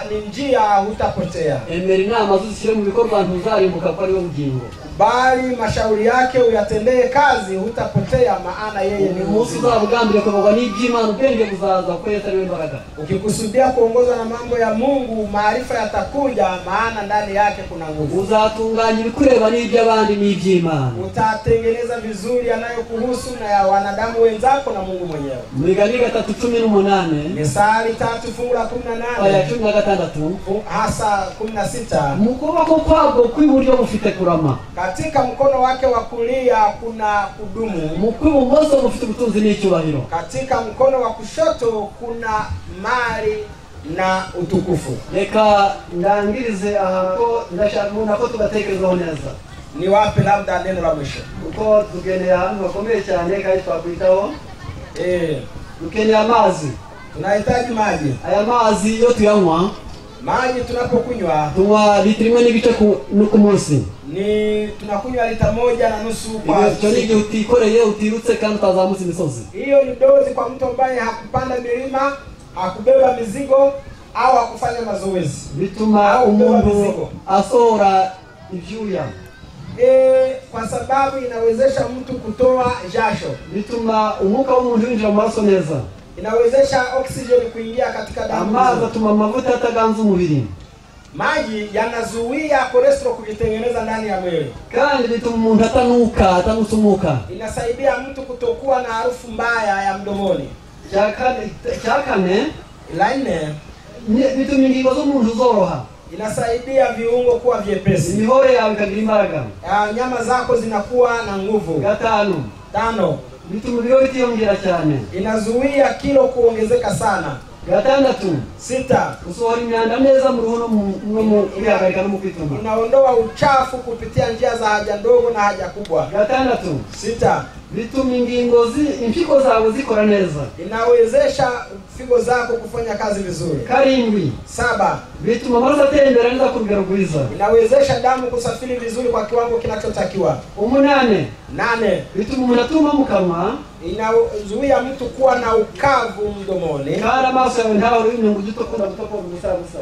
C: ni njia hutapotea.
D: Emera inama zishyire mu bikorwa ntuzarimbuka ko ari we bugingo.
C: Bali mashauri yake uyatendee kazi, hutapotea, maana yeye ni
D: umunsi uzabugambire kubagwa n'iby'Imana ubwenge buzaza ko Yesu ari we mbaraga.
C: Ukikusudia kuongozwa na mambo ya Mungu, maarifa yatakuja, maana ndani yake kuna nguvu.
D: Uzatunganya ibikureba n'iby'abandi n'iby'Imana.
C: Utatengeneza vizuri yanayokuhusu na ya wanadamu wenzako na Mungu mwenyewe.
D: Migani 3:18,
C: Misali 3 fungu la 18
D: aya 16
C: hasa 16.
D: Mukuboko kwabwo kw'iburyo bufite kurama,
C: katika mkono wake wa kulia kuna kudumu,
D: mukw'ibumoso bufite ubutunzi n'icyubahiro,
C: katika mkono wa kushoto kuna mali na utukufu.
D: Reka ndangirize aho ndashaka ko tugatekerezaho neza.
C: Ni wapi labda neno la mwisho?
D: Uko tugeneye ahantu hakomeye cyane kandi twakwitaho. Dukeneye amazi.
C: Tunahitaji maji.
D: Aya mazi iyo tuyanywa,
C: maji tunapokunywa
D: tunywa litiro 1.5 ku munsi.
C: Ni tunakunywa lita 1.5 kwa
D: siku. Cyo ni utikoreye utirutse kandi utazamutse imisozi.
C: Hiyo ni dozi kwa mtu ambaye hakupanda milima, hakubeba mizigo au hakufanya mazoezi.
D: Bituma umuntu asora ivyuya.
C: Kwa sababu inawezesha mtu kutoa jasho.
D: Bituma umwuka w'umuntu winjira mu maraso neza.
C: Inawezesha oxygen kuingia katika damu.
D: Amazi atuma amavuta ataganza umubiri.
C: Maji yanazuia cholesterol kujitengeneza ndani ya mwili.
D: Kandi bituma umuntu atanusumuka.
C: Inasaidia mtu kutokuwa na harufu mbaya ya mdomoni.
D: Chakane
C: la 4,
D: bituma ingingo z'umuntu zoroha.
C: Inasaidia viungo kuwa vyepesi.
D: Mihore yawe ikagira imbaraga.
C: Nyama zako zinakuwa na nguvu. 5,
D: bituma ibiro bitiyongera cyane.
C: Inazuia kilo kuongezeka sana.
D: 6, usohora imyanda neza mu ruhu no mu kwihagarika no mu kwituma.
C: Inaondoa uchafu kupitia njia za haja ndogo na haja kubwa.
D: 6, bituma impyiko zawe zikora neza.
C: Inawezesha figo zako kufanya kazi vizuri.
D: 7 bituma amaraso atembera neza ku rugero rwiza.
C: Inawezesha damu kusafiri vizuri kwa kiwango kinachotakiwa.
D: 8 bituma umuntu atuma mu kanwa.
C: Inazuia mtu kuwa na ukavu mdomoni.
D: Kara amaso yawe ntawe uri mu gitokunda gutokora gusa.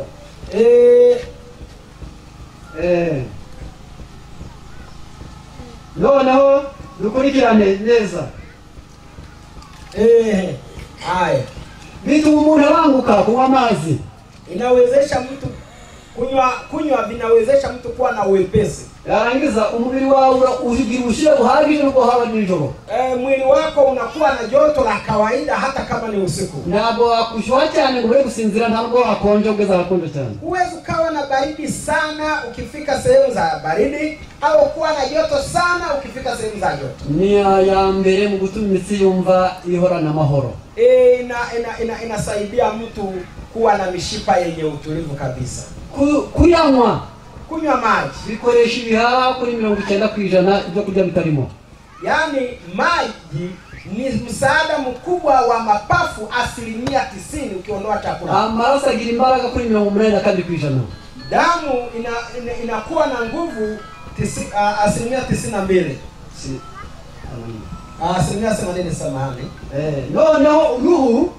D: Noneho dukurikirane neza.
C: Haya.
D: Bituma umuntu abanguka kunywa amazi.
C: Inawezesha mtu kunywa vinawezesha mtu kuwa na uwepesi.
D: Yarangiza umubiri wawe uhigirushye buhagije nuko haba nijoro.
C: Mwili wako unakuwa na joto la kawaida hata kama ni usiku.
D: Ntabwo wakushyuha cyane ngo ure gusinzira, ntabwo wakonje ugeza hakonje cyane.
C: Uwezi ukawa na baridi sana ukifika sehemu za baridi, au kuwa na joto sana ukifika sehemu za joto.
D: Ni ya mbere mu gutuma imitsi yumva ihorana amahoro.
C: Inasaidia mtu kuwa na mishipa yenye utulivu kabisa. Kunywa maji
D: bikoresha ibihaha kuri 90% ibyo kurya bitarimo.
C: Yani maji ni msaada mkubwa wa mapafu 90% ukiondoa chakula.
D: Amaraso agira imbaraga kuri 82%.
C: Damu inakuwa na nguvu 92%. 80% samahani.
D: Noneho uruhu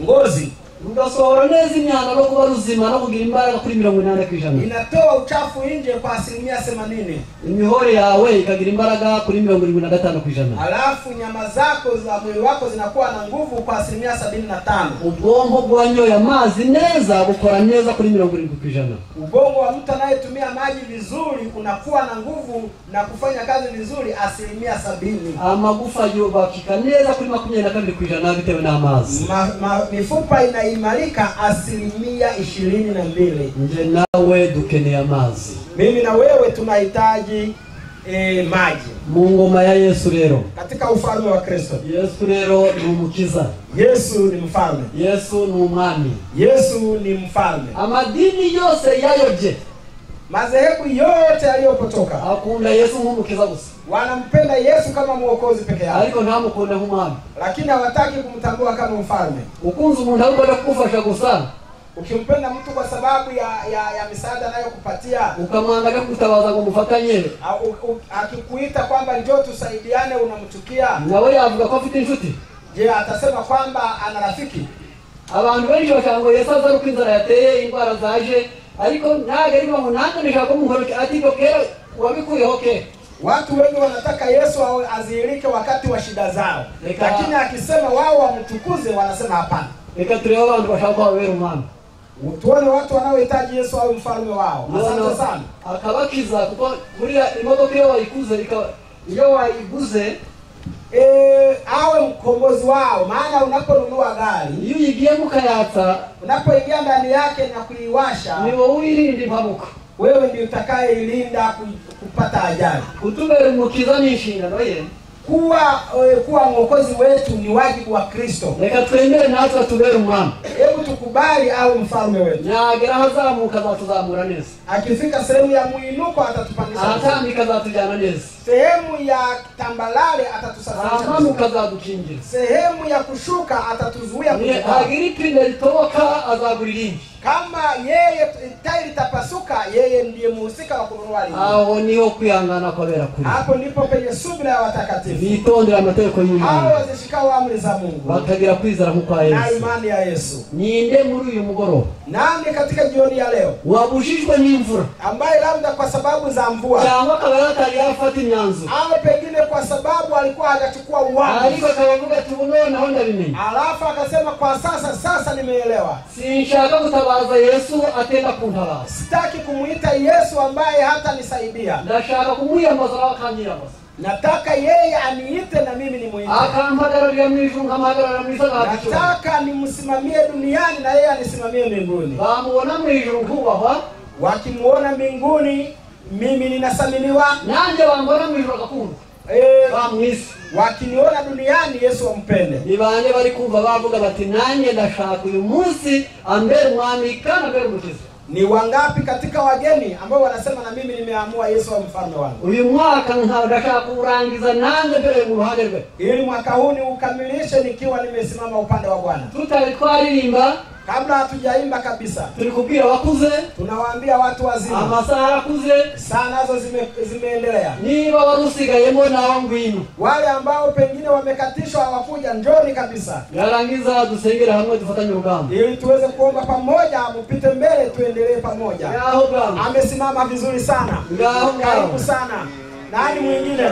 C: ngozi
D: rugasohora neza imyanda no kuba ruzima no kugira imbaraga kuri 80%.
C: Inatoa uchafu nje kwa 80%.
D: Imihore yawe ikagira imbaraga kuri 75%.
C: Alafu nyama zako za mwili wako zinakuwa na nguvu kwa 75%.
D: Ubwonko bwanyoye amazi neza bukora neza kuri 70%.
C: Ubongo wa mtu anayetumia maji vizuri unakuwa na nguvu na kufanya kazi vizuri 70%.
D: Amagufa yubakika neza kuri 22% bitewe na amazi.
C: Mifupa inaimarika 22%.
D: Nje nawe dukeneye amazi.
C: Mimi na wewe tunahitaji maji.
D: Mu ngoma ya Yesu rero,
C: katika ufalme wa Kristo.
D: Yesu rero ni umukiza.
C: Yesu ni mfalme.
D: Yesu ni umwami.
C: Yesu ni mfalme.
D: Amadini yose yayoje,
C: madhehebu yote yaliyopotoka
D: akunda Yesu nk'umukiza gusa.
C: Wanampenda Yesu kama mwokozi peke yake,
D: ariko ntamukunda nk'umwami.
C: Lakini hawataki kumtambua kama mfalme.
D: Ukunze umuntu ariko kufasha gusa.
C: Ukimpenda mtu kwa sababu ya misaada anayokupatia,
D: ukamwangalia kutabaza ngo mufatanye,
C: akikuita kwamba njoo tusaidiane, unamchukia.
D: Nawe yavuga ko afite inshuti.
C: Je, atasema kwamba ana rafiki?
D: Abantu benshi bakango Yesu aza kwinzara yateye indwara zaje, ariko ntago ari mu nanga nishaka umuhoroke ati dokera wabikuyeho ke.
C: Watu wengi wanataka Yesu azihirike wakati wa shida zao. Lakini akisema wao wamtukuze wanasema hapana.
D: Reka turebe abantu bashaka kubera umwami.
C: Tuone watu wanaohitaji Yesu awe mfalme wao. Asante sana.
D: Akabakiza kuko muri imodoka yo wayikuze iyo wayiguze
C: awe mkombozi wao. Maana unaponunua gari,
D: iyo uyigiye mukayatsa,
C: unapoingia ndani yake na kuiwasha,
D: ni wewe wirinde impanuka.
C: Wewe ndiye utakayeilinda kupata ajali.
D: Kutubera umukiza ni inshingano ye.
C: Kuwa mwokozi wetu ni wajibu wa Kristo.
D: Reka twemere natwe tubere umwami.
C: Hebu tukubali au mfalme wetu.
D: Nyagera hazamuka azatuzamura neza.
C: Akifika sehemu ya muinuko atatupandisha.
D: Atambika azatujyana neza.
C: Sehemu ya tambalale atatusafirisha.
D: Amanuka azadukingira.
C: Sehemu ya kushuka atatuzuia kutoka.
D: Agiripinde litoka azaguriringi.
C: Kama yeye tairi tapasuka, yeye ndiye muhusika wa kununua lingine.
D: Aho niho kwihangana kwabera kuri.
C: Hapo ndipo penye subira ya watakatifu.
D: Bitondera amategeko y'Imana.
C: Hao wazishikao amri za Mungu.
D: Bakagira kwizera nk'uko Yesu.
C: Na imani ya Yesu.
D: Ninde muri uyu mugoro?
C: Nani katika jioni ya leo
D: wabujijwe n'imvura,
C: ambaye labda kwa sababu za mvua
D: cyangwa kabaratari yafata imyanzuro,
C: ama pengine kwa sababu alikuwa hajachukua uamuzi,
D: ariko akavuga ati noneho ndabimenye,
C: alafu akasema kwa sasa nimeelewa,
D: sinshaka gutabaza Yesu atenda kuntabaza,
C: sitaki kumuita Yesu ambaye hata nisaidia,
D: ndashaka kumuyambaza akanyirabaza,
C: nataka yeye aniite na mimi nimuite,
D: akampagararira mwijuru nkamagararira mwisanga,
C: nataka nimsimamie duniani na yeye anisimamie mbinguni.
D: Bamubona mwijuru kubahwa,
C: wakimuona mbinguni mimi ninasaminiwa,
D: nanje bambona mwijuru akakunda bamwisi,
C: wakiniona duniani Yesu ampende.
D: Nibanje bari kumva bavuga bati nanye ndashaka uyu munsi ambere umwami kana ambere umukiza.
C: Ni wangapi katika wageni ambao wanasema na mimi nimeamua Yesu wa mfalme wangu?
D: Uyu mwaka ntagashaka kurangiza nanjye mbere mu ruhande rwe.
C: Ili mwaka huu ni ukamilishe nikiwa nimesimama upande wa Bwana.
D: Tutaririmba
C: kabla hatujaimba kabisa.
D: Tulikubwira wakuze,
C: tunawaambia watu wazima.
D: Amasaha yakuze,
C: saa nazo zimeendelea.
D: Niba warusigayemo nawo ngwino.
C: Wale ambao pengine wamekatishwa hawakuja, njoni kabisa.
D: Yarangiza dusengere hamwe dufatanye urugamba.
C: Ili tuweze kuomba pamoja, mpite mbele tuendelee pamoja.
D: Ngaho bwana.
C: Amesimama vizuri sana.
D: Ngaho
C: karibu sana. Nani mwingine?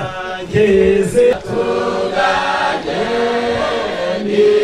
C: Jeze tugane ni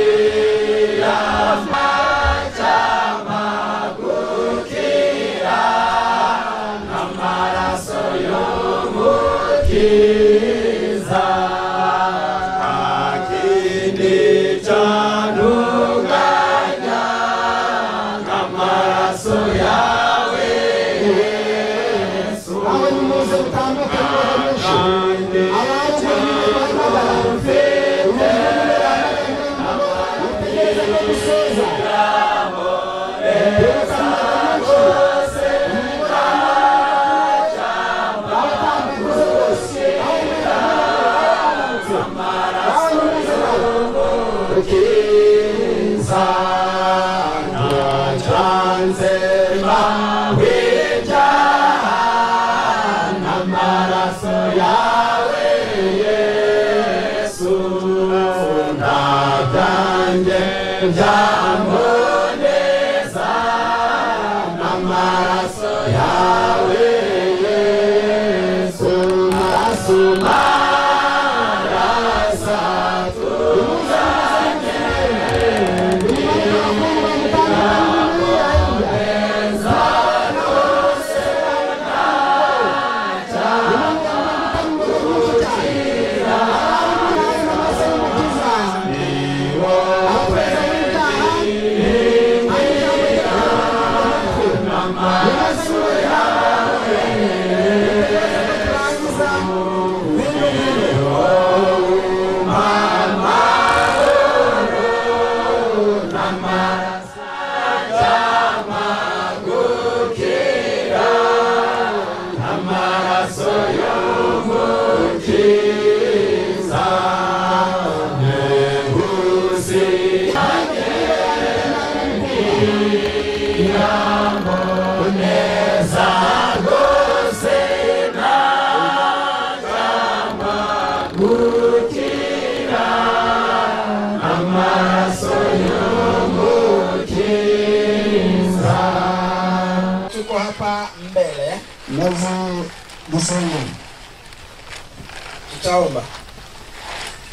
C: tutaomba.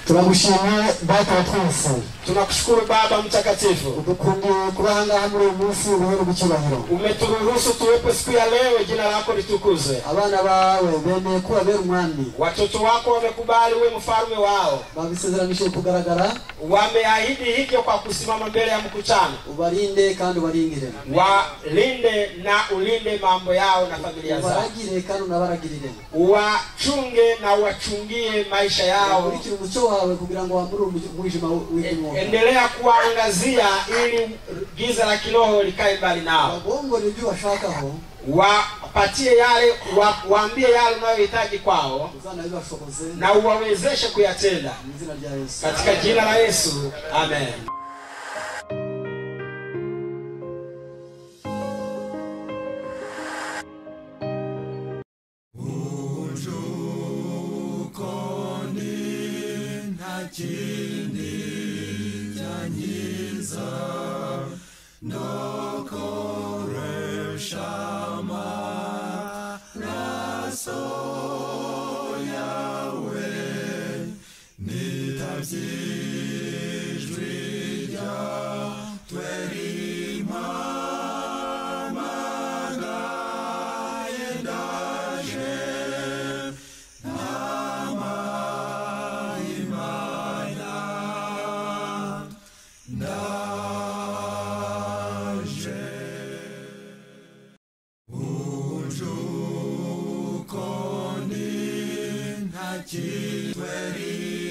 E: Tunakushukuru Baba mtakatifu.
C: Tunakushukuru Baba mtakatifu.
E: Udukundiye kubanga hamwe umunsi uruhero gucyubahiro.
C: Umeturuhusu tuwepo siku ya leo, jina lako litukuzwe.
E: Abana bawe bemeye kuba bera umwami.
C: Watoto wako wamekubali uwe mfalme wao.
E: Babisezeranyije kugaragara.
C: Wameahidi hivyo kwa kusimama mbele ya mkutano.
E: Ubarinde kandi ubaringire.
C: Walinde na ulinde mambo yao na familia zao.
E: Ubaragire kandi unabaragirire.
C: Wachunge na wachungie maisha yao.
E: Urikira umucyo wawe kugira ngo wambure umwijima w'imwoyo.
C: Endelea kuangazia ili giza la kiroho likae mbali nao.
E: Bongo ni jua shakaho.
C: Wapatie yale, waambie yale unayohitaji kwao. Na uwawezeshe kuyatenda. Katika jina la Yesu. Amen.
A: Chitweri